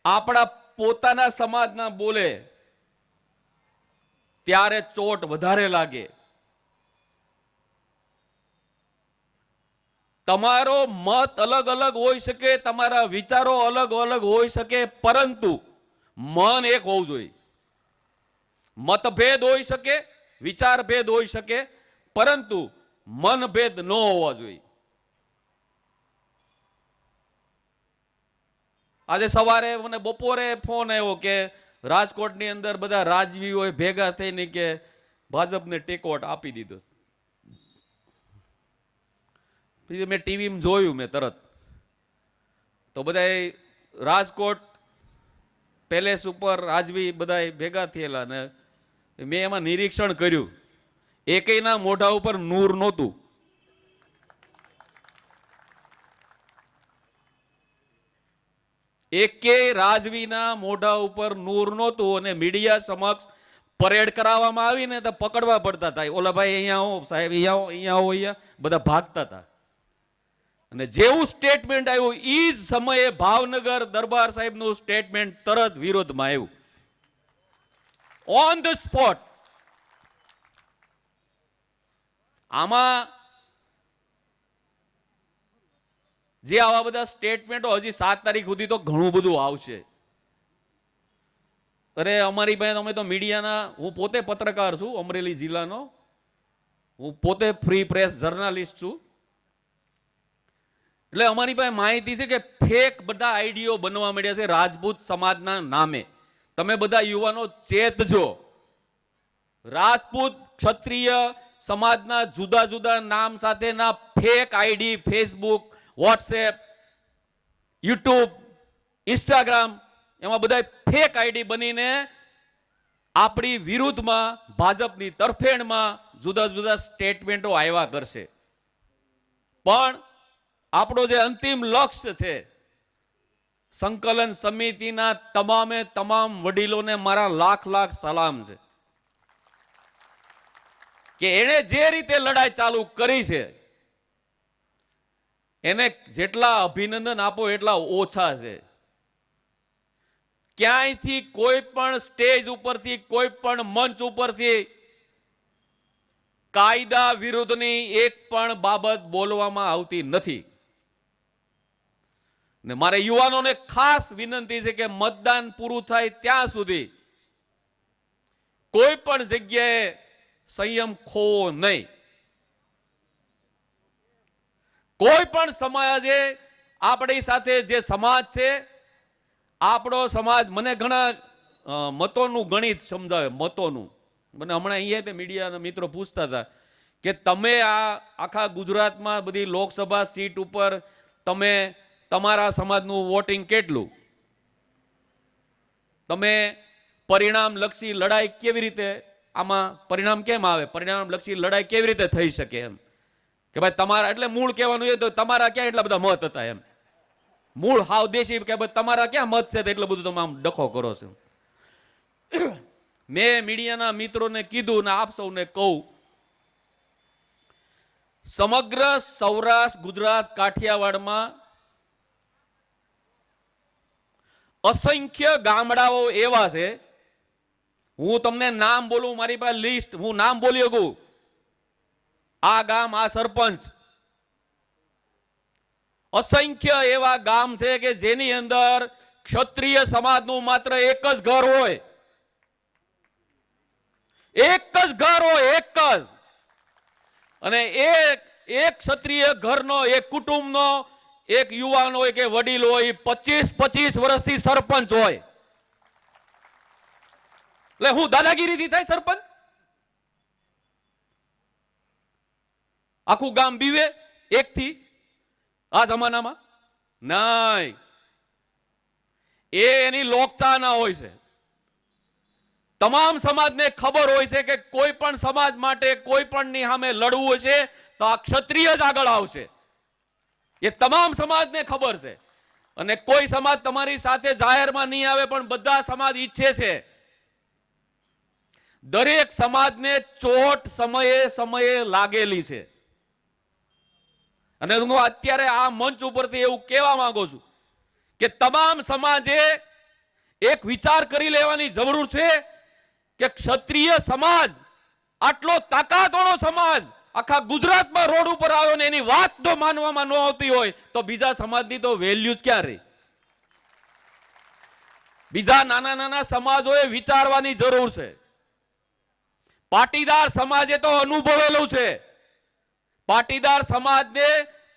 આપણા પોતાના સમાજના બોલે ત્યારે ચોટ વધારે લાગે. તમારો મત અલગ અલગ હોઈ શકે, તમારા વિચારો અલગ અલગ હોઈ શકે, પરંતુ મન એક હોવું જોઈએ. મતભેદ હોઈ શકે, વિચારભેદ હોઈ શકે, પરંતુ મનભેદ ન હોવા જોઈએ. આજે સવારે મને બપોરે ફોન આવ્યો કે રાજકોટની અંદર બધા રાજવીઓએ ભેગા થઈને કે ભાજપને ટેકો આપી દીધો. પછી મેં ટીવીમાં જોયું, મેં તરત તો બધા રાજકોટ પેલેસ ઉપર રાજવી બધા ભેગા થયેલા ને મેં એમાં નિરીક્ષણ કર્યું એકેયના મોઢા ઉપર નૂર નહોતું. એકેય રાજવીના મોઢા ઉપર નૂર નહોતું અને મીડિયા સમક્ષ પરેડ કરાવવામાં આવીને તો પકડવા પડતા હતા. ઓલા ભાઈ અહીંયા આવો, સાહેબ અહીંયા આવો, અહીંયા આવો, અહીંયા બધા ભાગતા હતા. અને જેવું સ્ટેટમેન્ટ આવ્યું એ જ સમયે ભાવનગર દરબાર સાહેબનું સ્ટેટમેન્ટ તરત વિરોધમાં આવ્યું, ઓન ધ સ્પોટ. આમાં જે આવા બધા સ્ટેટમેન્ટો હજી 7 તારીખ સુધી તો ઘણું બધું આવશે. અરે અમારી પાસે અમે તો મીડિયાના, હું પોતે પત્રકાર છું અમરેલી જિલ્લાનો, હું પોતે ફ્રી પ્રેસ જર્નાલિસ્ટ છું. એટલે અમારી પાસે માહિતી છે કે ફેક બધા આઈડીઓ બનવા માંડ્યા છે રાજપૂત સમાજના નામે. તમે બધા યુવાનો ચેતજો. રાજપૂત ક્ષત્રિય સમાજના જુદા જુદા નામ સાથેના fake ID Facebook, WhatsApp, YouTube, Instagram, એમાં બધા ફેક આઈડી બનીને આપણી વિરુદ્ધમાં, ભાજપની તરફેણમાં જુદા જુદા સ્ટેટમેન્ટો આવ્યા કરશે. પણ આપણો જે અંતિમ લક્ષ્ય છે, સંકલન સમિતિના તમામે તમામ વડીલોને મારા લાખ લાખ સલામ છે કે એણે જે રીતે લડાઈ ચાલુ કરી છે એને જેટલા અભિનંદન આપો એટલા ઓછા છે. ક્યાંયથી કોઈ પણ સ્ટેજ ઉપરથી, કોઈ પણ મંચ ઉપરથી કાયદા વિરુદ્ધની એક પણ બાબત બોલવામાં આવતી નથી. ને મારે યુવાનોને ખાસ વિનંતી છે કે મતદાન પૂરું થાય ત્યાં સુધી કોઈ પણ જગ્યાએ સંયમ ખોવો નહીં. કોઈ પણ સમાજે આપણી સાથે જે સમાજ છે, આપણો સમાજ, મને ઘણા મતોનું ગણિત સમજાવે, મતોનું. મને હમણાં અહીંયા મીડિયાના મિત્રો પૂછતા હતા કે તમે આ આખા ગુજરાતમાં બધી લોકસભા સીટ ઉપર તમે તમારા સમાજનું વોટિંગ કેટલું, તમે પરિણામલક્ષી લડાઈ કેવી રીતે, આમાં પરિણામ કેમ આવે, પરિણામલક્ષી લડાઈ કેવી રીતે થઈ શકે એમ કે ભાઈ તમારા, એટલે મૂળ કહેવાનું એ તો તમારા ક્યાં એટલા બધા મત હતા એમ. મૂળ હાવ દેશી કે ભાઈ તમારા ક્યાં મત છે, એટલું બધું તમે આમ ડખો કરો છો. મેં મીડિયાના મિત્રોને કીધું ને આપ સૌને કહું, સમગ્ર સૌરાષ્ટ્ર, ગુજરાત, કાઠિયાવાડમાં અસંખ્ય ગામડાઓ એવા છે, હું તમને નામ બોલું, મારી પાસે લિસ્ટ, હું નામ બોલી શકું. આ ગામ, આ સરપંચ, અસંખ્ય એવા ગામ છે કે જેની અંદર ક્ષત્રિય સમાજનું માત્ર એક જ ઘર હોય, એક જ ઘર હોય, એક જ. અને એક ક્ષત્રિય ઘરનો, એક કુટુંબનો એક યુવાન હોય કે વડીલ હોય, 25 વર્ષથી સરપંચ હોય. એટલે હું દાદાગીરીથી થાય સરપંચ? આખું ગામ બીવે એકથી આ જમાનામાં? નહીં. એ એની લોકચાહના હોય છે. તમામ સમાજને ખબર હોય છે કે કોઈ પણ સમાજ માટે, કોઈ પણની સામે લડવું છે તો આ ક્ષત્રિય જ આગળ આવશે. એ તમામ સમાજને ખબર છે. અને કોઈ સમાજ તમારી સાથે જાહેરમાં નહીં આવે, પણ બધા સમાજ ઈચ્છે છે. દરેક સમાજને ચોટ સમયે સમયે લાગેલી છે. અને હું અત્યારે આ મંચ ઉપરથી એવું કહેવા માંગુ છું કે તમામ સમાજે એક વિચાર કરી લેવાની જરૂર છે કે ક્ષત્રિય સમાજ, આટલો તાકાતવાળો સમાજ આખા ગુજરાતમાં રોડ ઉપર આવ્યો ને એની વાત તો માનવામાં ન આવતી હોય તો બીજા સમાજની તો વેલ્યુ જ ક્યાં રહી? બીજા નાના નાના સમાજોએ વિચારવાની જરૂર છે. પાટીદાર સમાજે તો અનુભવેલું છે. પાટીદાર સમાજને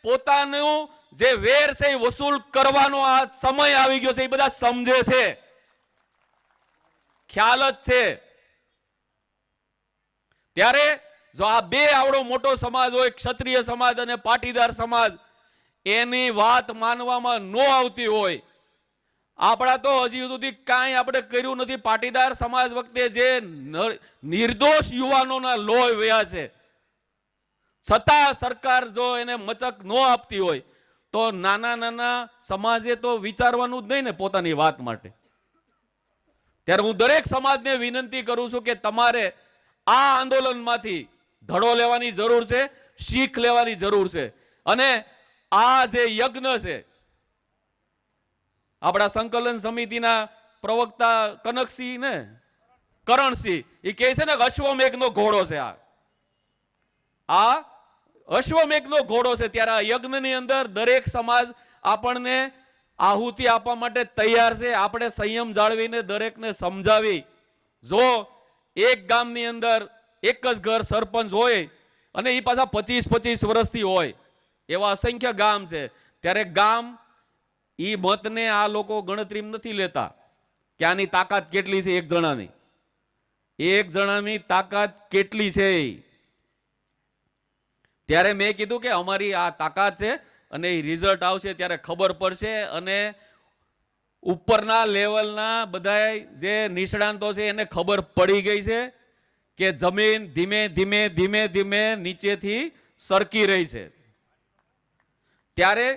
પોતાનું જે વેર છે એ વસૂલ કરવાનો આ સમય આવી ગયો છે, એ બધા સમજે છે, ખ્યાલ જ છે. ત્યારે જો આ બે આવડો મોટો સમાજ હોય, ક્ષત્રિય સમાજ અને પાટીદાર સમાજ, એની વાત માનવામાં ન આવતી હોય, આપણા તો હજી સુધી કાંઈ આપણે કર્યું નથી. પાટીદાર સમાજ વખતે જે નિર્દોષ યુવાનોના લોહી વયા છે, છતાં સરકાર જો એને મચક ન આપતી હોય તો નાના નાના સમાજે તો વિચારવાનું જ નહીં ને પોતાની વાત માટે. ત્યારે હું દરેક સમાજને વિનંતી કરું છું કે તમારે આ આંદોલનમાંથી ધડો લેવાની જરૂર છે, શીખ લેવાની જરૂર છે. અને આ જે યજ્ઞ છે, આપણા સંકલન સમિતિના પ્રવક્તા કનકસિંહ ને કરણસિંહ એ કહે છે ને કે અશ્વમેઘનો ઘોડો છે. આ અશ્વમેઘનો ઘોડો છે. ત્યારે આ યજ્ઞની અંદર દરેક સમાજ આપણને આહુતિ આપવા માટે તૈયાર છે. આપણે સંયમ જાળવીને દરેકને સમજાવી, જો એક ગામની અંદર એક જ ઘર સરપંચ હોય અને એ પાછા 25-25 વર્ષથી હોય, એવા અસંખ્ય ગામ છે, ત્યારે ગામ ઈ મતને આ લોકો ગણતરીમાં નથી લેતા કે આની તાકાત કેટલી છે. એક જણાની તાકાત કેટલી છે. ત્યારે મેં કીધું કે અમારી આ તાકાત છે અને એ રિઝલ્ટ આવશે ત્યારે ખબર પડશે. અને ઉપરના લેવલના બધા જે નિષ્ણાંતો છે એને ખબર પડી ગઈ છે કે જમીન ધીમે ધીમે ધીમે ધીમે નીચેથી સરકી રહી છે. ત્યારે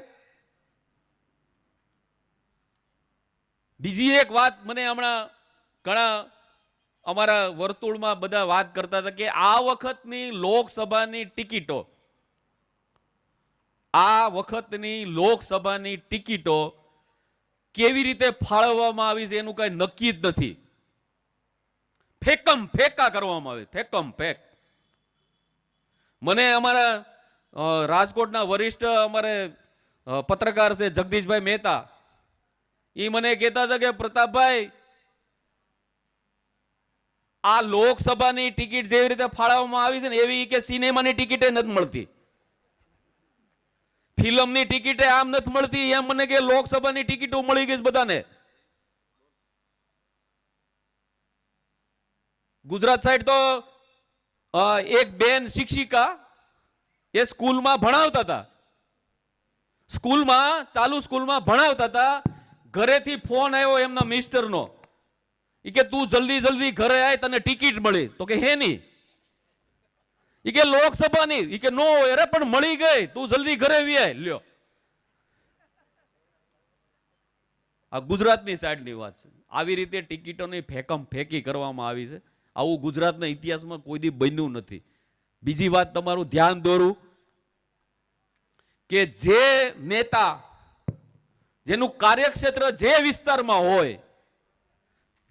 બીજી એક વાત મને હમણાં ઘણા અમારા વર્તુળમાં બધા વાત કરતા હતા કે આ વખતની લોકસભાની ટિકિટો કેવી રીતે ફાળવવામાં આવી છે એનું કઈ નક્કી જ નથી. ફેકમ ફેકા કરવામાં આવે, ફેકમ ફેક. મને અમારા રાજકોટના વરિષ્ઠ અમારે પત્રકાર છે જગદીશભાઈ મહેતા, એ મને કહેતા હતા કે પ્રતાપભાઈ, આ લોકસભાની ટિકિટ જેવી રીતે ફાળવવામાં આવી છે ને એવી કે સિનેમાની ટિકિટે નથી મળતી, ફિલ્મની ટિકિટે આમ નથી મળતી, એમ મને કે લોકસભાની ટિકિટો મળી ગઈ બધાને. ગુજરાત સાઈડ તો એક બેન શિક્ષિકા એ સ્કૂલમાં ભણાવતા હતા, ચાલુ સ્કૂલમાં ભણાવતા હતા. ઘરેથી ફોન આવ્યો એમના મિસ્ટરનો, ઈ કે તું જલ્દી જલ્દી ઘરે આય, તને ટિકિટ મળી. તો કે હે ની? ઈ કે લોકસભાની. ઈ કે નો હોય. અરે પણ મળી ગઈ, તું જલ્દી ઘરે વી આય. લ્યો, આ ગુજરાતની સાઈડની વાત છે. આવી રીતે ટિકિટોની ફેકમ ફેકી કરવામાં આવી છે. આવું ગુજરાતના ઇતિહાસમાં કોઈ દી બન્યું નથી. બીજી વાત તમારું ધ્યાન દોરું કે જે નેતા જેનું કાર્યક્ષેત્ર જે વિસ્તારમાં હોય,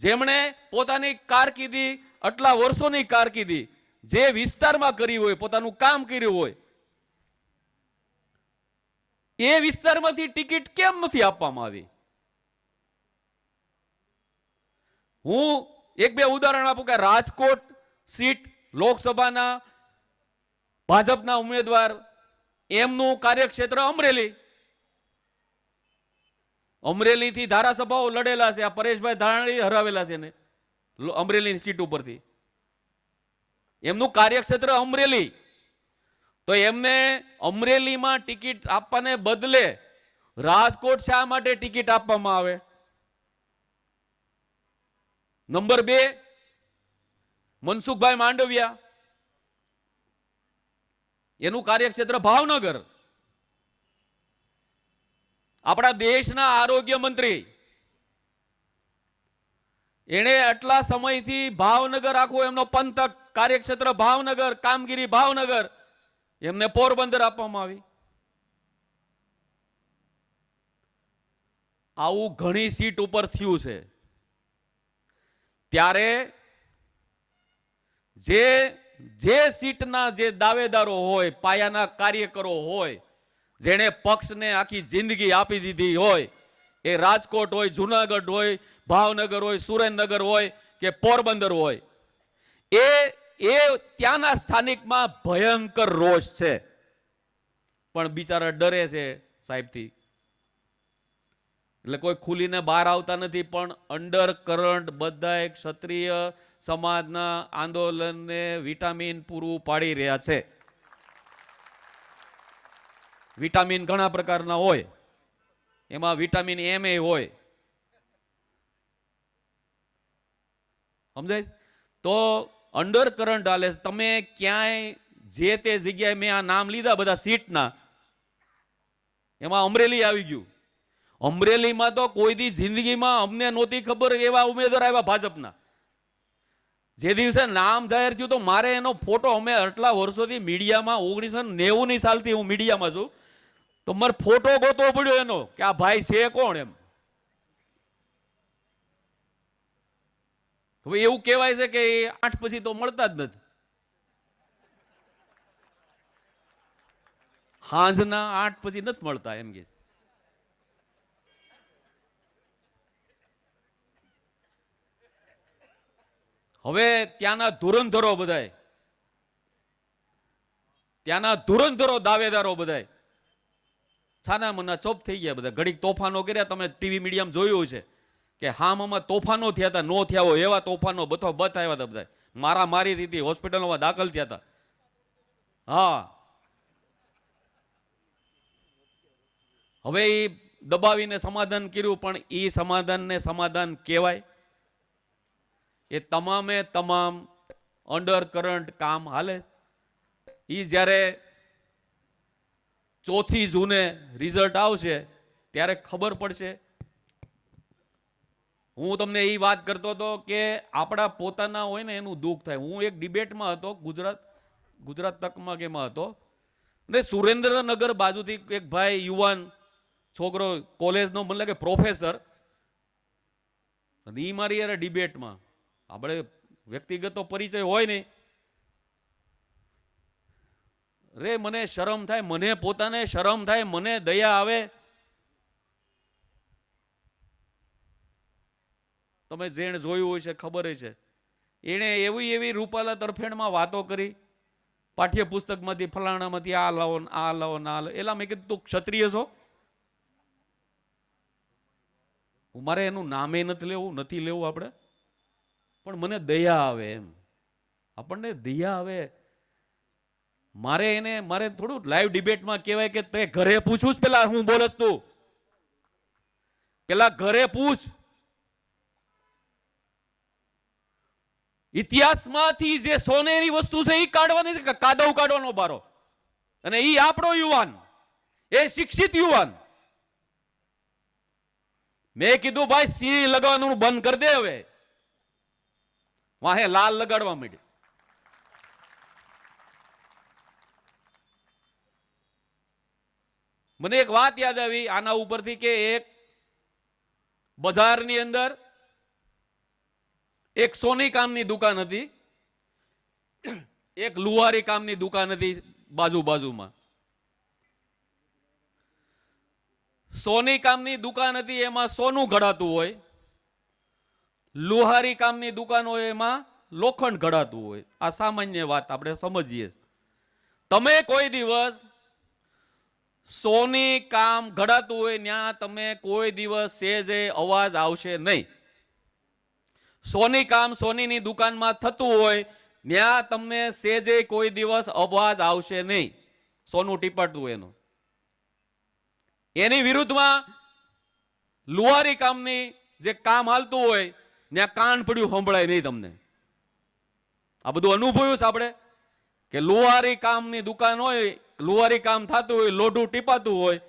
જેમણે પોતાની કારકિર્દી, આટલા વર્ષોની કારકિર્દી જે વિસ્તારમાં કરી હોય, પોતાનું કામ કર્યું હોય, એ વિસ્તારમાંથી ટિકિટ કેમ નથી આપવામાં આવી? હું એક બે ઉદાહરણ આપું કે રાજકોટ સીટ લોકસભાના ભાજપના ઉમેદવાર, એમનું કાર્યક્ષેત્ર અમરેલીથી ધારાસભાઓ લડેલા છે. આ પરેશભાઈ ધાનાણી હરાવેલા છે ને અમરેલીની સીટ ઉપરથી. એમનું કાર્યક્ષેત્ર અમરેલી. તો એમને અમરેલીમાં ટિકિટ આપવાને બદલે રાજકોટ શા માટે ટિકિટ આપવામાં આવે? નંબર 2, મનસુખભાઈ માંડવિયા, એનું કાર્યક્ષેત્ર ભાવનગર. આપણા દેશના આરોગ્ય મંત્રી, એને આટલા સમયથી ભાવનગર આખું એમનો પંથક, કાર્યક્ષેત્ર ભાવનગર, કામગીરી ભાવનગર, એમને પોરબંદર આપવામાં આવી. આવું ઘણી સીટ ઉપર થયું છે. ત્યારે જે સીટના જે દાવેદારો હોય, પાયાના કાર્યકરો હોય, જેણે પક્ષને આખી જિંદગી આપી દીધી હોય, એ રાજકોટ હોય, જુનાગઢ હોય, ભાવનગર હોય, સુરેન્દ્રનગર હોય કે પોરબંદર હોય, એ ત્યાંના સ્થાનિકમાં ભયંકર રોષ છે. પણ બિચારા ડરે છે સાહેબથી, એટલે કોઈ ખુલીને બહાર આવતા નથી. પણ અંડર કરંટ બધા ક્ષત્રિય સમાજના આંદોલનને વિટામિન પૂરું પાડી રહ્યા છે. વિટામિન ઘણા પ્રકારના હોય, એમાં વિટામિન એમ એ હોય, સમજાય? તો અંડર કરંટ હાલે. તમે ક્યાંય જે તે જગ્યાએ મેં આ નામ લીધા બધા સીટના, એમાં અમરેલી આવી ગયું. અમરેલીમાં તો કોઈ દી જિંદગીમાં અમને નહોતી ખબર એવા ઉમેદવાર આવ્યા ભાજપના. જે દિવસે નામ જાહેર થયું તો મારે એનો ફોટો, અમે આટલા વર્ષોથી મીડિયામાં 1990ની સાલથી હું મીડિયામાં છું, તો મારે ફોટો ગોતવો પડ્યો એનો કે આ ભાઈ છે કોણ એમ. હવે એવું કહેવાય છે કે 8 પછી તો મળતા જ નથી. સાંજના 8 પછી નથી મળતા એમ કે. હવે ત્યાંના ધુરંધરો બધાય, ત્યાંના ધુરંધરો દાવેદારો બધાય છાના મના ચોપ થઈ ગયા બધા. ઘડીક તોફાનો કર્યા, તમે ટીવી મીડિયામાં જોયું છે કે હામાં તોફાનો થયા હતા, નો થયા હોય એવા તોફાનો બથો બથ આવ્યા હતા બધા. મારા મારી હતી, હોસ્પિટલમાં દાખલ થયા હતા. હા, હવે એ દબાવીને સમાધાન કર્યું, પણ એ સમાધાનને સમાધાન કહેવાય? એ તમામે તમામ અંડર કરંટ કામ હાલે. એ જ્યારે 4 જૂને રિઝલ્ટ આવશે ત્યારે ખબર પડશે. હું તમને એ વાત કરતો હતો કે આપણા પોતાના હોય ને એનું દુઃખ થાય. હું એક ડિબેટમાં હતો, ગુજરાત તકમાં કેમાં હતો, ને સુરેન્દ્રનગર બાજુથી એક ભાઈ યુવાન છોકરો કોલેજનો, મને લાગે પ્રોફેસર, એ મારી યાર ડિબેટમાં, આપણે વ્યક્તિગત તો પરિચય હોય નહીં, રે મને શરમ થાય, મને પોતાને શરમ થાય, મને દયા આવે. તમે જેણે જોયું હોય છે ખબર છે, એણે એવી રૂપાલા તરફેણમાં વાતો કરી, પાઠ્યપુસ્તકમાંથી ફલાણામાંથી આ લાવો આ લાવો ના લાવો. એલા મેં કીધું તું ક્ષત્રિય છો? મારે એનું નામે નથી લેવું આપણે, પણ મને દયા આવે એમ. આપણને દયા આવે. મારે થોડું લાઈવ ડિબેટમાં કહેવાય કે તે ઘરે પૂછું પેલા હું બોલસ તું, પેલા ઘરે પૂછ. ઇતિહાસમાંથી જે સોનેરી વસ્તુ છે એ કાઢવાની છે કે કાદવ કાઢવાનો બારો. અને એ આપણો યુવાન, એ શિક્ષિત યુવાન. મેં કીધું ભાઈ સિંહ લગાવવાનું બંધ કરી દે. હવે વાહે લાલ લગાડવા માંડ્યું. મને એક વાત યાદ આવી આના ઉપરથી કે એક બજારની અંદર એક સોની કામની દુકાન હતી, એક લુહારી કામની દુકાન હતી બાજુમાં. સોની કામની દુકાન હતી એમાં સોનું ઘડાતું હોય, લુહારી કામની દુકાન હોય એમાં લોખંડ ઘડાતું હોય. આ સામાન્ય વાત આપણે સમજીએ. તમે કોઈ દિવસ સોની કામ ઘડાતું હોય ત્યાં તમે કોઈ દિવસ સેજે અવાજ આવશે નહીં. સોની કામ સોનીની દુકાનમાં થતું હોય ત્યાં તમને સેજે કોઈ દિવસ અવાજ આવશે નહીં, સોનું ટીપાડતું હોય એનો. એની વિરુદ્ધમાં લુહારી કામની જે કામ હાલતું હોય ત્યાં કાન પડ્યું સંભળાય નહીં તમને. આ બધું અનુભવ્યું છે આપણે કે લુહારી કામની દુકાન હોય, લુહારી કામ થતું હોય, લોઢું ટીપાતું હોય,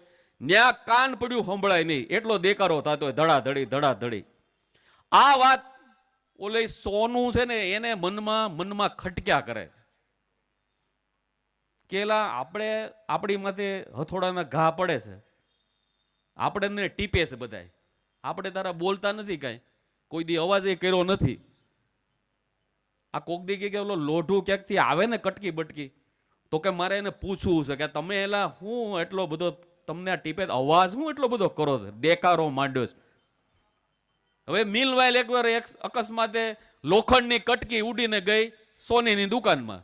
ત્યાં કાન પડ્યું સંભળાય નહીં, એટલો દેકારો થતો હોય, ધડાધડી. આ વાત ઓલે સોનું છે ને એને મનમાં ખટક્યા કરે. કેલા આપણે આપણી માથે હથોડાના ઘા પડે છે, આપણે ટીપે છે બધાય. આપણે તારા બોલતા નથી કાંઈ, કોઈ દી અવાજ કર્યો નથી. આ કોક દી કે ઓલો લોઢું ક્યાંકથી આવે ને કટકી બટકી, તો કે મારે એને પૂછવું છે કે તમે એલા હું એટલો બધો તમને આ ટીપે અવાજ હું એટલો બધો કરો છો, દેકારો માંડ્યો છે. હવે મીલવાઇલ એકવાર અકસ્માતે લોખંડની કટકી ઉડીને ગઈ સોનીની દુકાનમાં.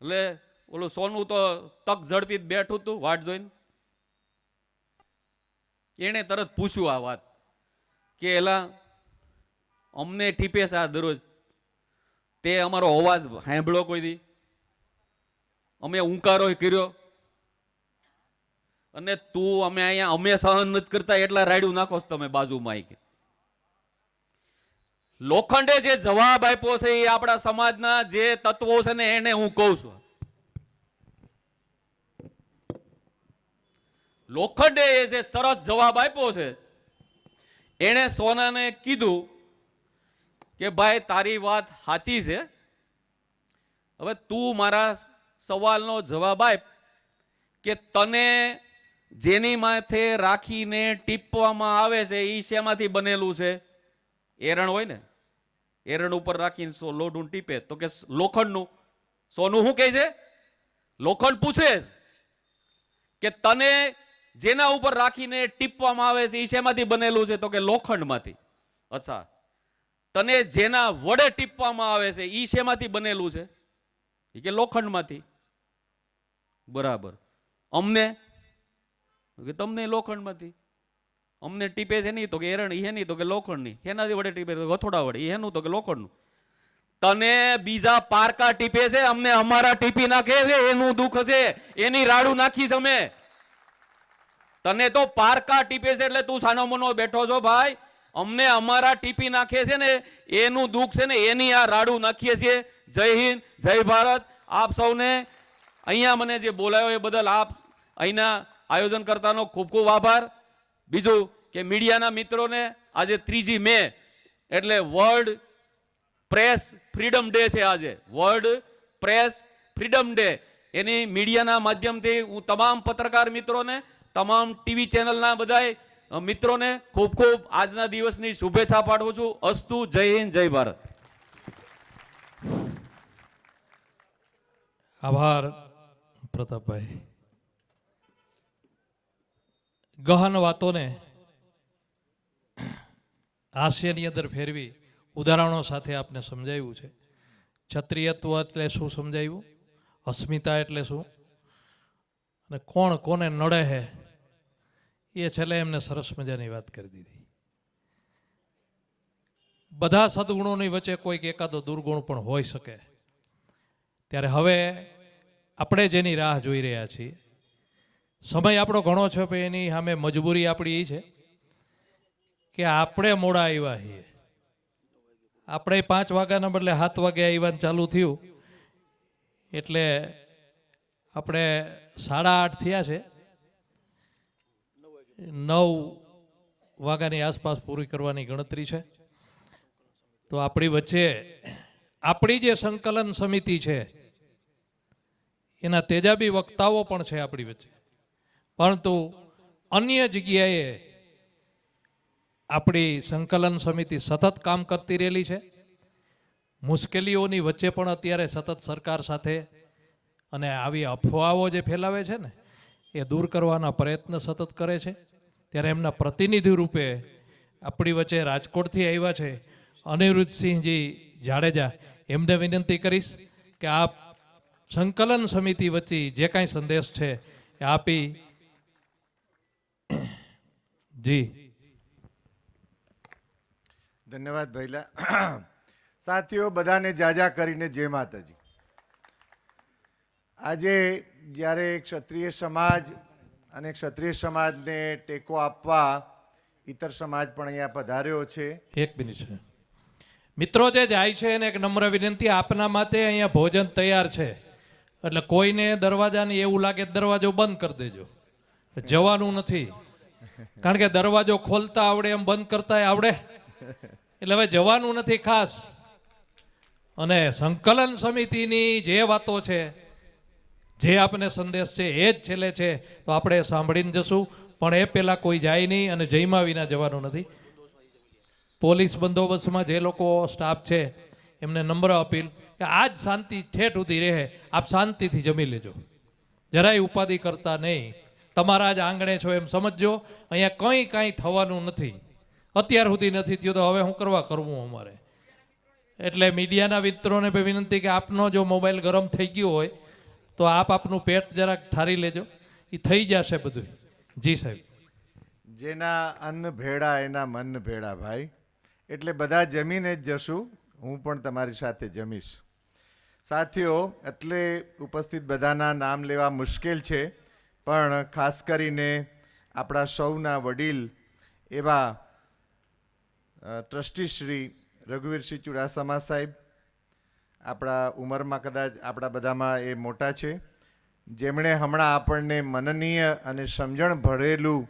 એટલે ઓલું સોનું તો તક ઝડપી બેઠું હતું વાટ જોઈને. એને તરત પૂછ્યું આ વાત કે એલા અમને ટીપે છે આ દરરોજ, તે અમારો અવાજ સાંભળ્યો કોઈ દી? અમે ઉંકારો કર્યો? અને તું અમે અહીંયા અમે સહન નથી કરતા એટલા રાડ્યું નાખો છો તમે બાજુમાં. લોખંડે જે જવાબ આપ્યો છે એ આપણા સમાજના જે તત્વો છે ને એને હું કહું છું. લોખંડે એ જે સરસ જવાબ આપ્યો છે, એણે સોનાને કીધું કે ભાઈ તારી વાત સાચી છે, હવે તું મારા સવાલનો જવાબ આપ કે તને જેની માથે રાખીને ટીપવામાં આવે છે એ શેમાંથી બનેલું છે? એરણ હોય ને, એરણ ઉપર રાખીને લોઢું ટીપે તો કે લોખંડનું. સોનું શું કહે છે? લોખંડ પૂછે કે તને જેના ઉપર રાખીને ટીપવામાં આવે છે એ શેમાંથી બનેલું છે? તો કે લોખંડમાંથી. અચ્છા, તને જેના વડે ટીપવામાં આવે છે એ શેમાંથી બનેલું છે? એ કે લોખંડમાંથી. બરાબર. અમને કે તમને લોખંડમાંથી. અમને ટીપે છે નહીં તો કે એરણ, એ નહીં તો કે લોખંડની. એનાથી વડે ટીપે તો હથોડા વડે. એનું તો કે લોખંડનું. તને બીજા પારકા ટીપે છે, અમને અમારા ટીપી નાખે છે, એનું દુઃખ છે, એની રાડું નાખીશ અમે. તને તો પારકા ટીપે છે એટલે તું સાનો મનો બેઠો છો ભાઈ. અમને અમારા ટીપી નાખે છે ને એનું દુઃખ છે ને એની આ રાડું નાખીએ છીએ. જય હિન્દ, જય ભારત. આપ સૌને અહીંયા મને જે બોલાયો એ બદલ આપ અહીંના આયોજન કરતાનો ખૂબ ખૂબ આભાર. બીજું કે મીડિયાના મિત્રોને આજે 3 મે એટલે વર્લ્ડ પ્રેસ ફ્રીડમ ડે છે. આજે વર્લ્ડ પ્રેસ ફ્રીડમ ડે. એની મીડિયાના માધ્યમથી હું તમામ પત્રકાર મિત્રોને, તમામ ટીવી ચેનલના બધા મિત્રોને ખૂબ ખૂબ આજના દિવસની શુભેચ્છા પાઠવું છું. અસ્તુ. જય હિન્દ, જય ભારત. આભાર પ્રતાપભાઈ. ગહન વાતોને હાસ્યની અંદર ફેરવી ઉદાહરણો સાથે આપને સમજાવ્યું છે. ક્ષત્રિયત્વ એટલે શું સમજાવ્યું, અસ્મિતા એટલે શું, અને કોણ કોને નડે છે એ છેલ્લે એમને સરસ મજાની વાત કરી દીધી. બધા સદગુણોની વચ્ચે કોઈક એકાદો દુર્ગુણ પણ હોઈ શકે. ત્યારે હવે આપણે જેની રાહ જોઈ રહ્યા છીએ, સમય આપણો ઘણો છે, પણ એની સામે મજબૂરી આપણી એ છે કે આપણે મોડા આવ્યા છીએ. આપણે 5 વાગ્યાના બદલે 7 વાગે આવ્વાનું ચાલુ થયું એટલે આપણે 8:30 થયા છે. 9 વાગ્યાની આસપાસ પૂરી કરવાની ગણતરી છે. તો આપણી વચ્ચે આપણી જે સંકલન સમિતિ છે એના તેજાબી વક્તાઓ પણ છે આપણી વચ્ચે, પરંતુ અન્ય જગ્યાએ આપણી સંકલન સમિતિ સતત કામ કરતી રહેલી છે. મુશ્કેલીઓની વચ્ચે પણ અત્યારે સતત સરકાર સાથે અને આવી અફવાઓ જે ફેલાવે છે ને એ દૂર કરવાના પ્રયત્ન સતત કરે છે. ત્યારે એમના પ્રતિનિધિ રૂપે આપણી વચ્ચે રાજકોટથી આવ્યા છે અનિરુદ્ધસિંહજી જાડેજા. એમને વિનંતી કરીશ કે આપ સંકલન સમિતિ વચ્ચે જે કાંઈ સંદેશ છે એ આપી. જી ધન્યવાદ ભૈલા. સાથીઓ બધાને જાજા કરીને જય માતાજી. આજે જ્યારે ક્ષત્રિય સમાજ અને ક્ષત્રિય સમાજને ટેકો આપવા ઇતર સમાજ પણ અહીંયા પધાર્યો છે. એક મિનિટ છે. મિત્રો જે જાય છે એને એક નમ્ર વિનંતી, આપના માટે અહીંયા ભોજન તૈયાર છે, એટલે કોઈને દરવાજાને એવું લાગે દરવાજો બંધ કરી દેજો, જવાનું નથી. કારણ કે દરવાજો ખોલતા આવડે એમ બંધ કરતા આવડે, એટલે હવે જવાનું નથી ખાસ. અને સંકલન સમિતિની જે વાતો છે, જે આપને સંદેશ છે એ જ છેલ્લે છે, તો આપણે સાંભળીને જશું. પણ એ પહેલાં કોઈ જાય નહીં અને જયમાં વિના જવાનું નથી. પોલીસ બંદોબસ્તમાં જે લોકો સ્ટાફ છે એમને નમ્ર અપીલ કે આજ શાંતિ ઠેઠ સુધી રહે, આપ શાંતિથી જમી લેજો, જરાય ઉપાધિ કરતા નહીં. તમારા જ આંગણે છો એમ સમજજો. અહીંયા કાંઈ થવાનું નથી, અત્યાર સુધી નથી થયું, તો હવે શું કરવું અમારે. એટલે મીડિયાના મિત્રોને વિનંતી કે આપનો જો મોબાઈલ ગરમ થઈ ગયો હોય તો આપનું પેટ જરાક ઠારી લેજો, એ થઈ જશે બધું. જી સાહેબ. જેના અન્ન ભેળા એના મન ભેળા ભાઈ. એટલે બધા જમીને જ જશું, હું પણ તમારી સાથે જમીશ. સાથીઓ, એટલે ઉપસ્થિત બધાના નામ લેવા મુશ્કેલ છે, પણ ખાસ કરીને આપણા સૌના વડીલ એવા ટ્રસ્ટી શ્રી રઘુવીરસિંહ ચુડાસમા સાહેબ, આપણા ઉંમરમાં કદાચ આપણા બધામાં એ મોટા છે, જેમણે હમણાં આપણને મનનીય અને સમજણ ભરેલું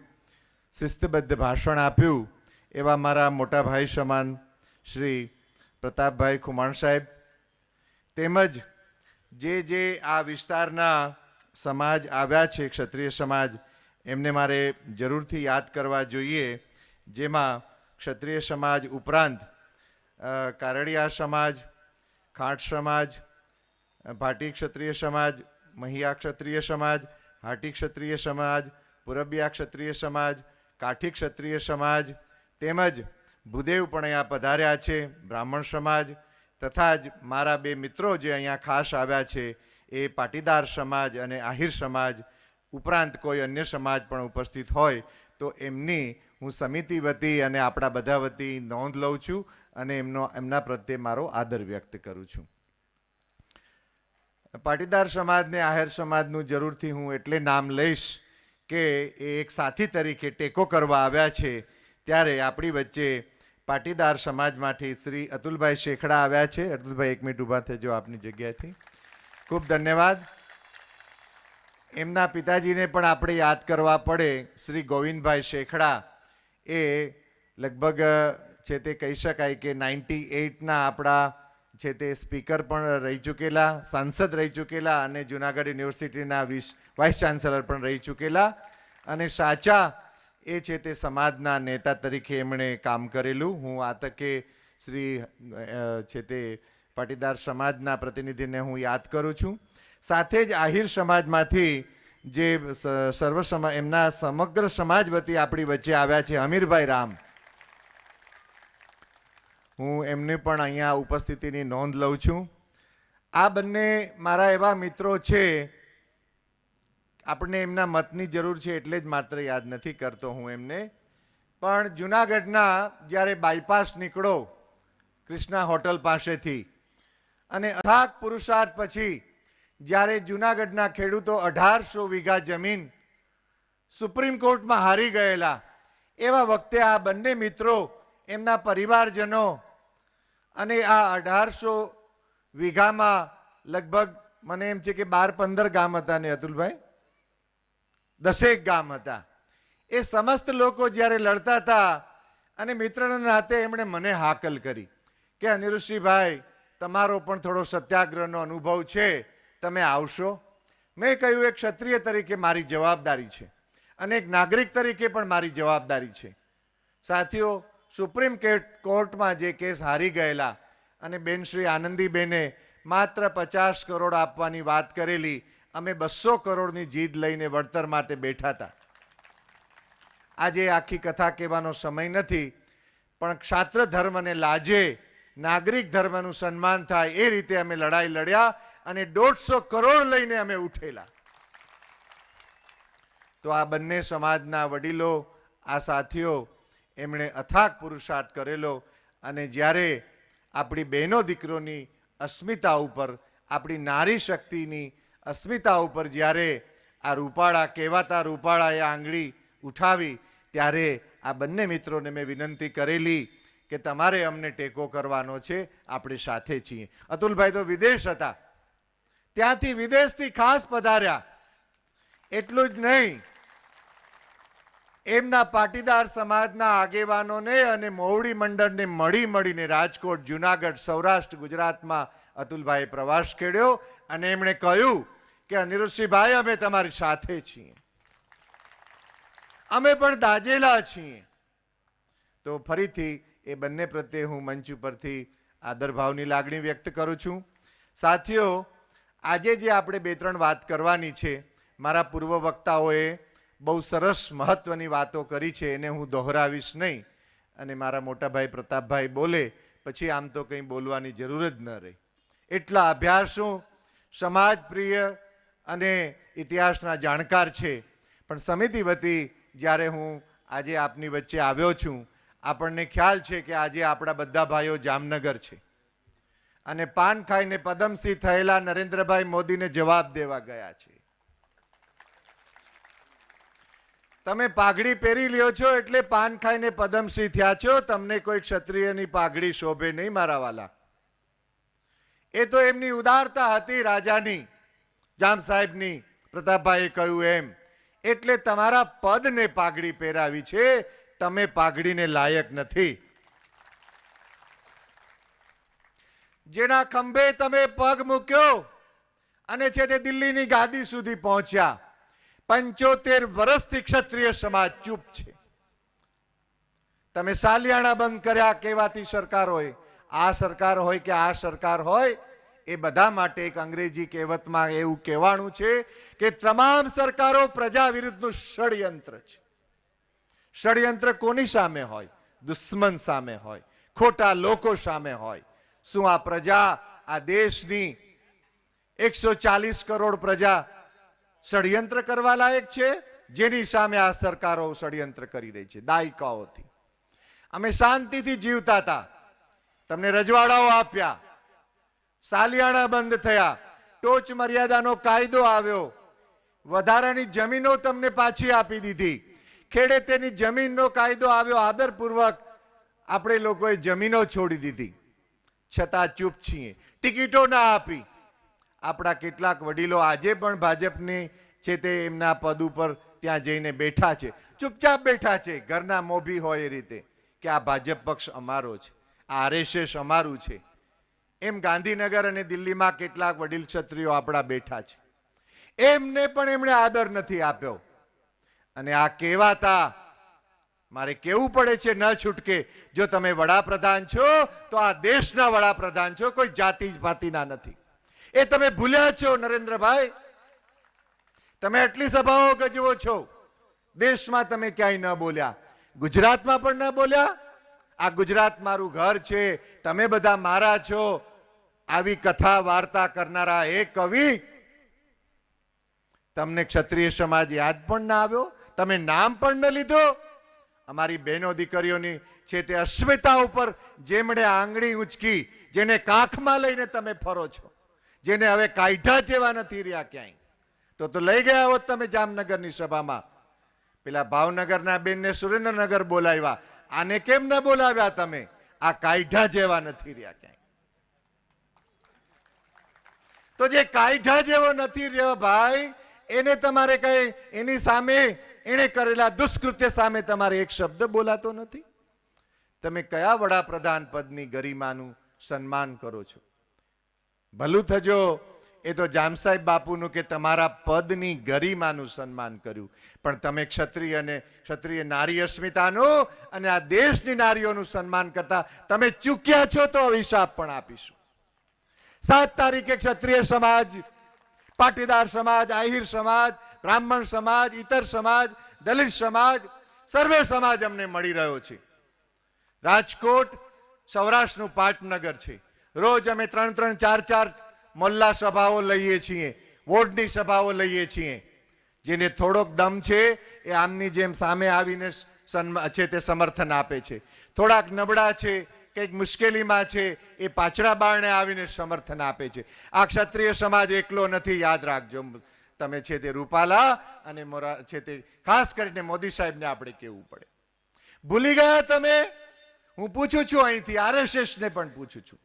શિસ્તબદ્ધ ભાષણ આપ્યું, એવા મારા મોટા ભાઈ સમાન શ્રી પ્રતાપભાઈ ખુમાણ સાહેબ, તેમજ જે આ વિસ્તારના સમાજ આવ્યા છે, ક્ષત્રિય સમાજ, એમને મારે જરૂરથી યાદ કરવા જોઈએ. જેમાં ક્ષત્રિય સમાજ ઉપરાંત કારડિયા સમાજ, ખાંટ સમાજ, ભાટી ક્ષત્રિય સમાજ, મહિયા ક્ષત્રિય સમાજ, હાટી ક્ષત્રિય સમાજ, પુરબિયા ક્ષત્રિય સમાજ, કાઠી ક્ષત્રિય સમાજ, તેમજ ભૂદેવ પણ અહીંયા પધાર્યા છે, બ્રાહ્મણ સમાજ, તથા જ મારા બે મિત્રો જે અહીંયા ખાસ આવ્યા છે એ પાટીદાર સમાજ અને આહિર સમાજ ઉપરાંત કોઈ અન્ય સમાજ પણ ઉપસ્થિત હોય તો એમની હું સમિતિ વતી અને આપણા બધા વતી નોંધ લઉં છું અને એમના પ્રત્યે મારો આદર વ્યક્ત કરું છું. પાટીદાર સમાજને આહિર સમાજનું જરૂરથી હું એટલે નામ લઈશ કે એ એક સાથી તરીકે ટેકો કરવા આવ્યા છે, ત્યારે આપણી વચ્ચે પાટીદાર સમાજમાંથી શ્રી અતુલભાઈ શેખડા આવ્યા છે. અતુલભાઈ 1 મિનિટ ઊભા થજો આપની જગ્યાએથી. ખૂબ ધન્યવાદ. એમના પિતાજીને પણ આપણે યાદ કરવા પડે. શ્રી ગોવિંદભાઈ શેખડા એ લગભગ છે તે કહી શકાય કે 98ના આપણા છે તે સ્પીકર પણ રહી ચૂકેલા, સાંસદ રહી ચૂકેલા અને જુનાગઢ યુનિવર્સિટીના વાઇસ ચાન્સેલર પણ રહી ચૂકેલા અને સાચા એ છે તે સમાજના નેતા તરીકે એમણે કામ કરેલું. હું આ તકે શ્રી છે તે પાટીદાર સમાજના પ્રતિનિધિને હું યાદ કરું છું. સાથે જ આહિર સમાજમાંથી જે સર્વ સમાજ એમના સમગ્ર સમાજ વતી આપણી વચ્ચે આવ્યા છે અમીરભાઈ રામ, હું એમની પણ અહીંયા ઉપસ્થિતિની નોંધ લઉં છું. આ બંને મારા એવા મિત્રો છે, આપણને એમના મતની જરૂર છે એટલે જ માત્ર યાદ નથી કરતો હું એમને, પણ જુનાગઢના જ્યારે બાયપાસ નીકળો કૃષ્ણા હોટલ પાસેથી અને અથાગ પુરુષાર્થ પછી જ્યારે જુનાગઢના ખેડૂતો 1800 વીઘા જમીન સુપ્રીમ કોર્ટમાં હારી ગયેલા, એવા વખતે આ બંને મિત્રો, એમના પરિવારજનો અને આ 1800 વીઘામાં લગભગ મને એમ છે કે 12-15 ગામ હતા ને અતુલભાઈ, 10 ગામ હતા. એ સમસ્ત લોકો જ્યારે લડતા હતા અને મિત્રના નાતે એમણે મને હાકલ કરી કે અનિરુદ્ધસિંહભાઈ, તમારો પણ થોડો સત્યાગ્રહનો અનુભવ છે, તમે આવશો? મેં કહ્યું એક ક્ષત્રિય તરીકે મારી જવાબદારી છે અને એક નાગરિક તરીકે પણ મારી જવાબદારી છે. સાથીઓ, સુપ્રીમ કોર્ટમાં જે કેસ હારી ગયેલા અને બેન શ્રી આનંદીબેને માત્ર 50 કરોડ આપવાની વાત કરેલી, અમે 200 કરોડની જીદ લઈને વળતર માટે બેઠા હતા. આજે આખી કથા કહેવાનો સમય નથી, પણ ક્ષાત્ર ધર્મને લાજે નાગરિક ધર્મનું સન્માન થાય એ રીતે અમે લડાઈ લડ્યા અને 150 કરોડ લઈને અમે ઉઠેલા. તો આ બંને સમાજના વડીલો, આ સાથીઓ, એમણે અથાગ પુરુષાર્થ કરેલો અને જ્યારે આપણી બહેનો દીકરોની અસ્મિતા ઉપર, આપણી નારી શક્તિની અસ્મિતા ઉપર જ્યારે આ રૂપાળા કહેવાતા રૂપાળાએ આંગળી ઉઠાવી, ત્યારે આ બંને મિત્રોને મેં વિનંતી કરેલી કે તમારે અમને ટેકો કરવાનો છે, આપણે સાથે છીએ. અતુલભાઈ તો વિદેશ હતા, ત્યાંથી વિદેશથી ખાસ પધાર્યા. એટલું જ નહીં, એમના પાટીદાર સમાજના આગેવાનોને અને મોવડી મંડળને મળીને રાજકોટ, જુનાગઢ, સૌરાષ્ટ્ર, ગુજરાતમાં અતુલભાઈએ પ્રવાસ ખેડ્યો અને એમણે કહ્યું કે અનિરુદ્ધસિંહભાઈ, અમે તમારી સાથે છીએ, અમે પણ દાજેલા છીએ. તો ફરીથી એ બંને પ્રત્યે હું મંચ ઉપરથી આદરભાવની લાગણી વ્યક્ત કરું છું. સાથીઓ, આજે જે આપણે 2-3 વાત કરવાની છે, મારા પૂર્વ વક્તાઓએ બહુ સરસ મહત્વની વાતો કરી છે, એને હું દોહરાવીશ નહીં અને મારા મોટાભાઈ પ્રતાપભાઈ બોલે પછી આમ તો કંઈ બોલવાની જરૂર જ ન રહી. એટલા અભ્યાસુ, સમાજ પ્રિય અને ઇતિહાસના જાણકાર છે. પણ સમિતિ વતી જ્યારે હું આજે આપની વચ્ચે આવ્યો છું, આપણને ખ્યાલ છે કે આજે આપણા બધા ભાઈઓ જામનગર છે અને પાન ખાઈને પદમસિંહ થયેલા નરેન્દ્રભાઈ મોદીને જવાબ દેવા ગયા છે. તમે પાઘડી પહેરી લ્યો છો એટલે પાન ખાઈને પદ્મશ્રી થયા છો. તમને કોઈ ક્ષત્રિયની પાઘડી શોભે નહીં મારા વાલા. એ તો એમની ઉદારતા હતી રાજાની, જામ સાહેબની, પ્રતાપભાઈએ કહ્યું એમ. એટલે તમારા પદને પાઘડી પહેરાવી છે, તમે પાઘડીને લાયક નથી. જેના ખંભે તમે પગ મૂક્યો અને છે તે દિલ્હીની ગાદી સુધી પહોંચ્યા. 75 વર્ષથી ક્ષત્રિય સમાજ ચૂપ છે. તમે સાલિયાણા બંધ કર્યા કહેવાતી સરકાર હોય, આ સરકાર હોય કે આ સરકાર હોય, એ બધા માટે એક અંગ્રેજી કહેવતમાં એવું કહેવાનું છે કે તમામ સરકારો પ્રજા વિરુદ્ધનું ષડયંત્ર છે. ષડયંત્ર કોની સામે હોય? દુશ્મન સામે હોય, ખોટા લોકો સામે હોય. શું આ પ્રજા, આ દેશની 140 કરોડ પ્રજા ષડયંત્ર કરવા લાયક છે? જેની સામે આ સરકારો ષડયંત્ર કરી રહી છે દાયકાઓથી. અમે શાંતિથી જીવતા હતા, તમને રજવાડાઓ આપ્યા, સાલિયાણા બંધ થયા, ટોચ મર્યાદાનો કાયદો આવ્યો, વધારાની જમીનો તમને પાછી આપી દીધી, ખેડેતેની જમીનનો કાયદો આવ્યો, આદરપૂર્વક આપણે લોકોએ જમીનો છોડી દીધી. છતાં ચૂપ છીએ, ટિકિટો ના આપી. આપણા કેટલાક વડીલો આજે પણ ભાજપની છે તે એમના પદ ઉપર ત્યાં જઈને બેઠા છે, ચૂપચાપ બેઠા છે, ઘરના મોભી હોય એ રીતે કે આ ભાજપ પક્ષ અમારો છે, આ RSS અમારું છે. એમ ગાંધીનગર અને દિલ્હીમાં કેટલાક વડીલ ક્ષત્રિયો આપણા બેઠા છે. એમને પણ એમણે આદર નથી આપ્યો. અને આ કહેવાતા મારે કેવું પડે છે ન છૂટકે, જો તમે વડાપ્રધાન છો તો આ દેશના વડાપ્રધાન છો, કોઈ જાતિ પાતિના નથી. એ તમે ભૂલ્યા છો નરેન્દ્રભાઈ. તમે આટલી સભાઓ ગજવો છો, દેશમાં તમે ક્યાંય ન બોલ્યા, ગુજરાતમાં પણ ન બોલ્યા. આ ગુજરાત મારું ઘર છે, તમે બધા મારા છો. આવી કથા વાર્તા કરનારા એ કવિ, તમને ક્ષત્રિય સમાજ યાદ પણ ના આવ્યો, તમે નામ પણ ન લીધો. અમારી બહેનો દીકરીઓની છે તે અસ્મિતા ઉપર જેમણે આંગળી ઉંચકી, જેને કાંખમાં લઈને તમે ફરો છો, જેને હવે કાયઢા જેવા નથી રહ્યા ક્યાંય, તો લઈ ગયા હોત તમે જામનગરની સભામાં. પેલા ભાવનગરના બેનને સુરેન્દ્રનગર બોલાવ્યા, આને કેમ ન બોલાવ્યા તમે? આ કાયઢા જેવા નથી રહ્યા ક્યાંય. તો જે કાયઢા જેવો નથી રહ્યો ભાઈ, એને તમારે કઈ એની સામે એણે કરેલા દુષ્કૃત્ય સામે તમારે એક શબ્દ બોલાતો નથી. તમે કયા વડાપ્રધાન પદની ગરિમાનું સન્માન કરો છો? ભલું થજો એ તો જામ સાહેબ બાપુનું કે તમારા પદની ગરિમાનું સન્માન કર્યું, પણ તમે ક્ષત્રિય નારી અસ્મિતાનું અને આ દેશની નારીઓનું સન્માન કરતા તમે ચૂક્યા છો. તો અભિશાપ પણ આપીશું. 7 તારીખે ક્ષત્રિય સમાજ, પાટીદાર સમાજ, આહિર સમાજ, બ્રાહ્મણ સમાજ, ઇતર સમાજ, દલિત સમાજ, સર્વે સમાજ અમને મળી રહ્યો છે. રાજકોટ સૌરાષ્ટ્રનું પાટનગર છે. રોજ અમે 3-3, 4-4 મોલ્લા સભાઓ લઈએ છીએ, વોર્ડની સભાઓ લઈએ છીએ. જેને થોડોક દમ છે એ આમની જેમ સામે આવીને છે તે સમર્થન આપે છે. થોડાક નબળા છે, કંઈક મુશ્કેલીમાં છે, એ પાછળા બારણે આવીને સમર્થન આપે છે. આ ક્ષત્રિય સમાજ એકલો નથી, યાદ રાખજો. તમે છે તે રૂપાલા અને છે તે ખાસ કરીને મોદી સાહેબને આપણે કહેવું પડે. ભૂલી ગયા તમે? હું પૂછું છું અહીંથી, RSS ને પણ પૂછું છું.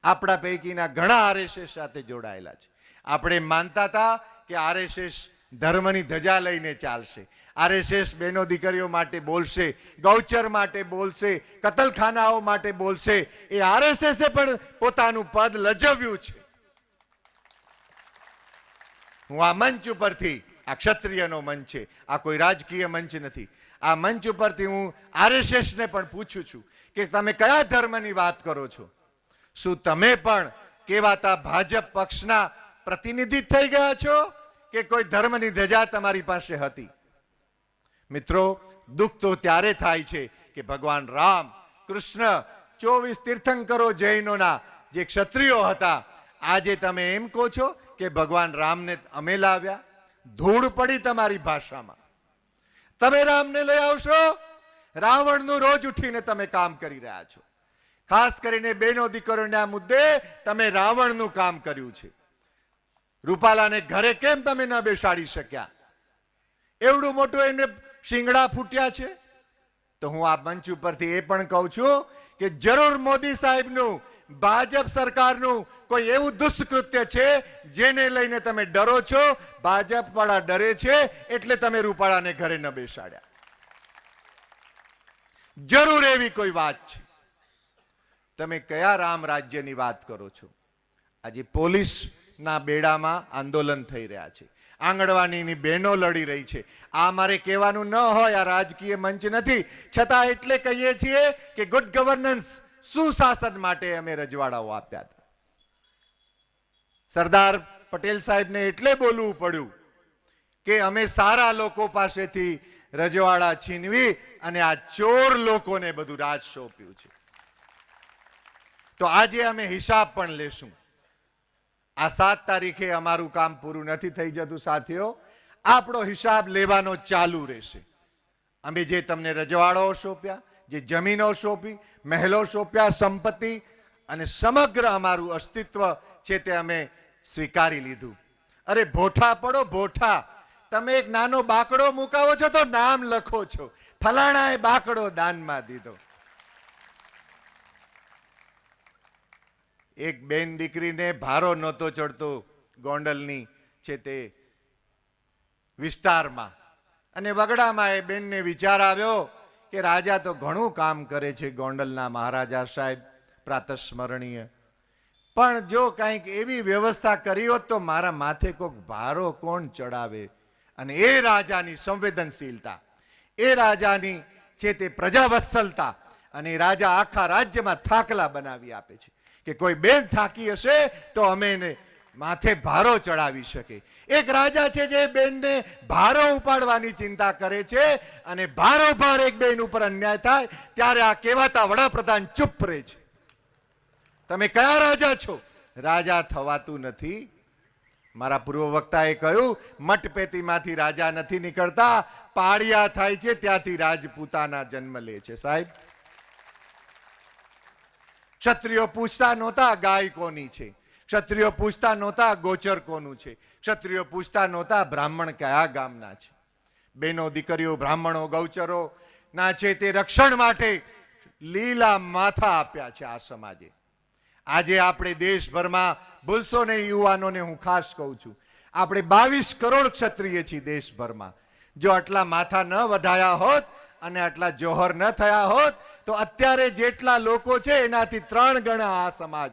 આપણા પૈકીના ઘણા RSS સાથે જોડાયેલા છે. આપણે માનતા હતા કે RSS ધર્મની ધજા લઈને ચાલશે, RSS બહેનો દીકરીઓ માટે બોલશે, ગૌચર માટે બોલશે, કતલખાનાઓ માટે બોલશે. એ RSS પણ પોતાનું પદ લજવ્યું છે. હું આ મંચ ઉપરથી, આ ક્ષત્રિયનો મંચ છે, આ કોઈ રાજકીય મંચ નથી, આ મંચ ઉપરથી હું RSS ને પણ પૂછું છું કે તમે કયા ધર્મની વાત કરો છો? શું તમે પણ કહેવાતા ભાજપ પક્ષના પ્રતિનિધિ થઈ ગયા છો કે કોઈ ધર્મની ધજા તમારી પાસે હતી? મિત્રો, દુઃખ તો ત્યારે થાય છે કે ભગવાન રામ, કૃષ્ણ, 24 તીર્થંકરો જૈનોના જે ક્ષત્રિયો હતા, આજે તમે એમ કહો છો કે ભગવાન રામને અમે લાવ્યા? ધૂળ પડી તમારી ભાષામાં. તમે રામને લઈ આવશો? રાવણનું રોજ ઉઠીને તમે કામ કરી રહ્યા છો. ખાસ કરીને બહેનો દીકરીઓના મુદ્દે તમે રાવણનું કામ કર્યું છે. રૂપાલાને ઘરે કેમ તમે ન બેસાડી શક્યા? એવડું મોટું એને શિંગડા ફૂટ્યા છે? તો હું આ મંચ ઉપરથી એ પણ કહું છું કે જરૂર મોદી સાહેબનું, ભાજપ સરકારનું કોઈ એવું દુષ્કૃત્ય છે જેને લઈને તમે ડરો છો. ભાજપ વાળા ડરે છે એટલે તમે રૂપાળાને ઘરે ન બેસાડ્યા. જરૂર એવી કોઈ વાત છે. તમે કયા રામ રાજ્યની વાત કરો છો? આજે પોલીસના બેડામાં આંદોલન થઈ રહ્યા છે, આંગણવાડીની બહેનો લડી રહી છે. આ મારે કહેવાનું ન હોય, આ રાજકીય મંચ નથી, છતાં એટલે કહીએ છીએ કે ગુડ ગવર્નન્સ, સુશાસન માટે અમે રજવાડાઓ આપ્યા હતા. સરદાર પટેલ સાહેબને એટલે બોલવું પડ્યું કે અમે સારા લોકો પાસેથી રજવાડા છીનવી અને આ ચોર લોકોને બધું રાજ સોંપ્યું છે. તો આજે અમે હિસાબ પણ લેશું. આ 7 તારીખે અમારું કામ પૂરું નથી થઈ જતું સાથીઓ. આપણો હિસાબ લેવાનો ચાલુ રહેશે. અમે જે તમને રજવાડો સોંપ્યા, જે જમીનો સોંપી, મહેલો સોંપ્યા, સંપત્તિ અને સમગ્ર અમારું અસ્તિત્વ છે તે અમે સ્વીકારી લીધું. અરે ભોઠા પડો, ભોઠા. તમે એક નાનો બાકડો મુકાવો છો તો નામ લખો છો, ફલાણાએ બાકડો દાનમાં દીધો. એક બેન દીકરીને ભારો નહોતો ચડતો ગોંડલની છે તે વિસ્તારમાં, અને વગડામાં એ બેનને વિચાર આવ્યો કે રાજા તો ઘણું કામ કરે છે, ગોંડલના મહારાજા સાહેબ પ્રાતસ્મરણીય, પણ જો કંઈક એવી વ્યવસ્થા કરી હોત તો મારા માથે કોઈક ભારો કોણ ચડાવે. અને એ રાજાની સંવેદનશીલતા, એ રાજાની છે તે પ્રજાવત્સલતા, અને રાજા આખા રાજ્યમાં થાકલા બનાવી આપે છે કે કોઈ બેન થાકી હશે તો અમે એને માથે ભારો ચડાવી શકે. એક રાજા છે જે બેનને ભારો ઉપાડવાની ચિંતા કરે છે, અને ભારોભાર એક બેન ઉપર અન્યાય થાય ત્યારે આ કહેવાતા વડાપ્રધાન ચૂપ રહે છે. તમે કયા રાજા છો? રાજા થવાતું નથી. મારા પૂર્વ વક્તાએ કહ્યું, મટપેટીમાંથી રાજા નથી નીકળતા, પાળિયા થાય છે ત્યાંથી રાજપૂતાના જન્મ લે છે. સાહેબ, ક્ષત્રિયો પૂછતા નહોતા ગાય કોની છે, ક્ષત્રિયો પૂછતા નહોતા ગોચર કોનું છે, ક્ષત્રિયો પૂછતા નહોતા બ્રાહ્મણ કયા ગામના છે. બેનો દીકરીઓ બ્રાહ્મણો ગૌચરો ના છે તે રક્ષણ માટે લીલા માથા આપ્યા છે આ સમાજે. આજે આપણે દેશભરમાં, ભૂલશો નહીં યુવાનોને હું ખાસ કહું છું, આપણે 22 કરોડ ક્ષત્રિય છીએ દેશભરમાં. જો આટલા માથા ન વઢાયા હોત અને આટલા જોહર ન થયા હોત તો અત્યારે જેટલા લોકો છે એનાથી 3 ગણા આ સમાજ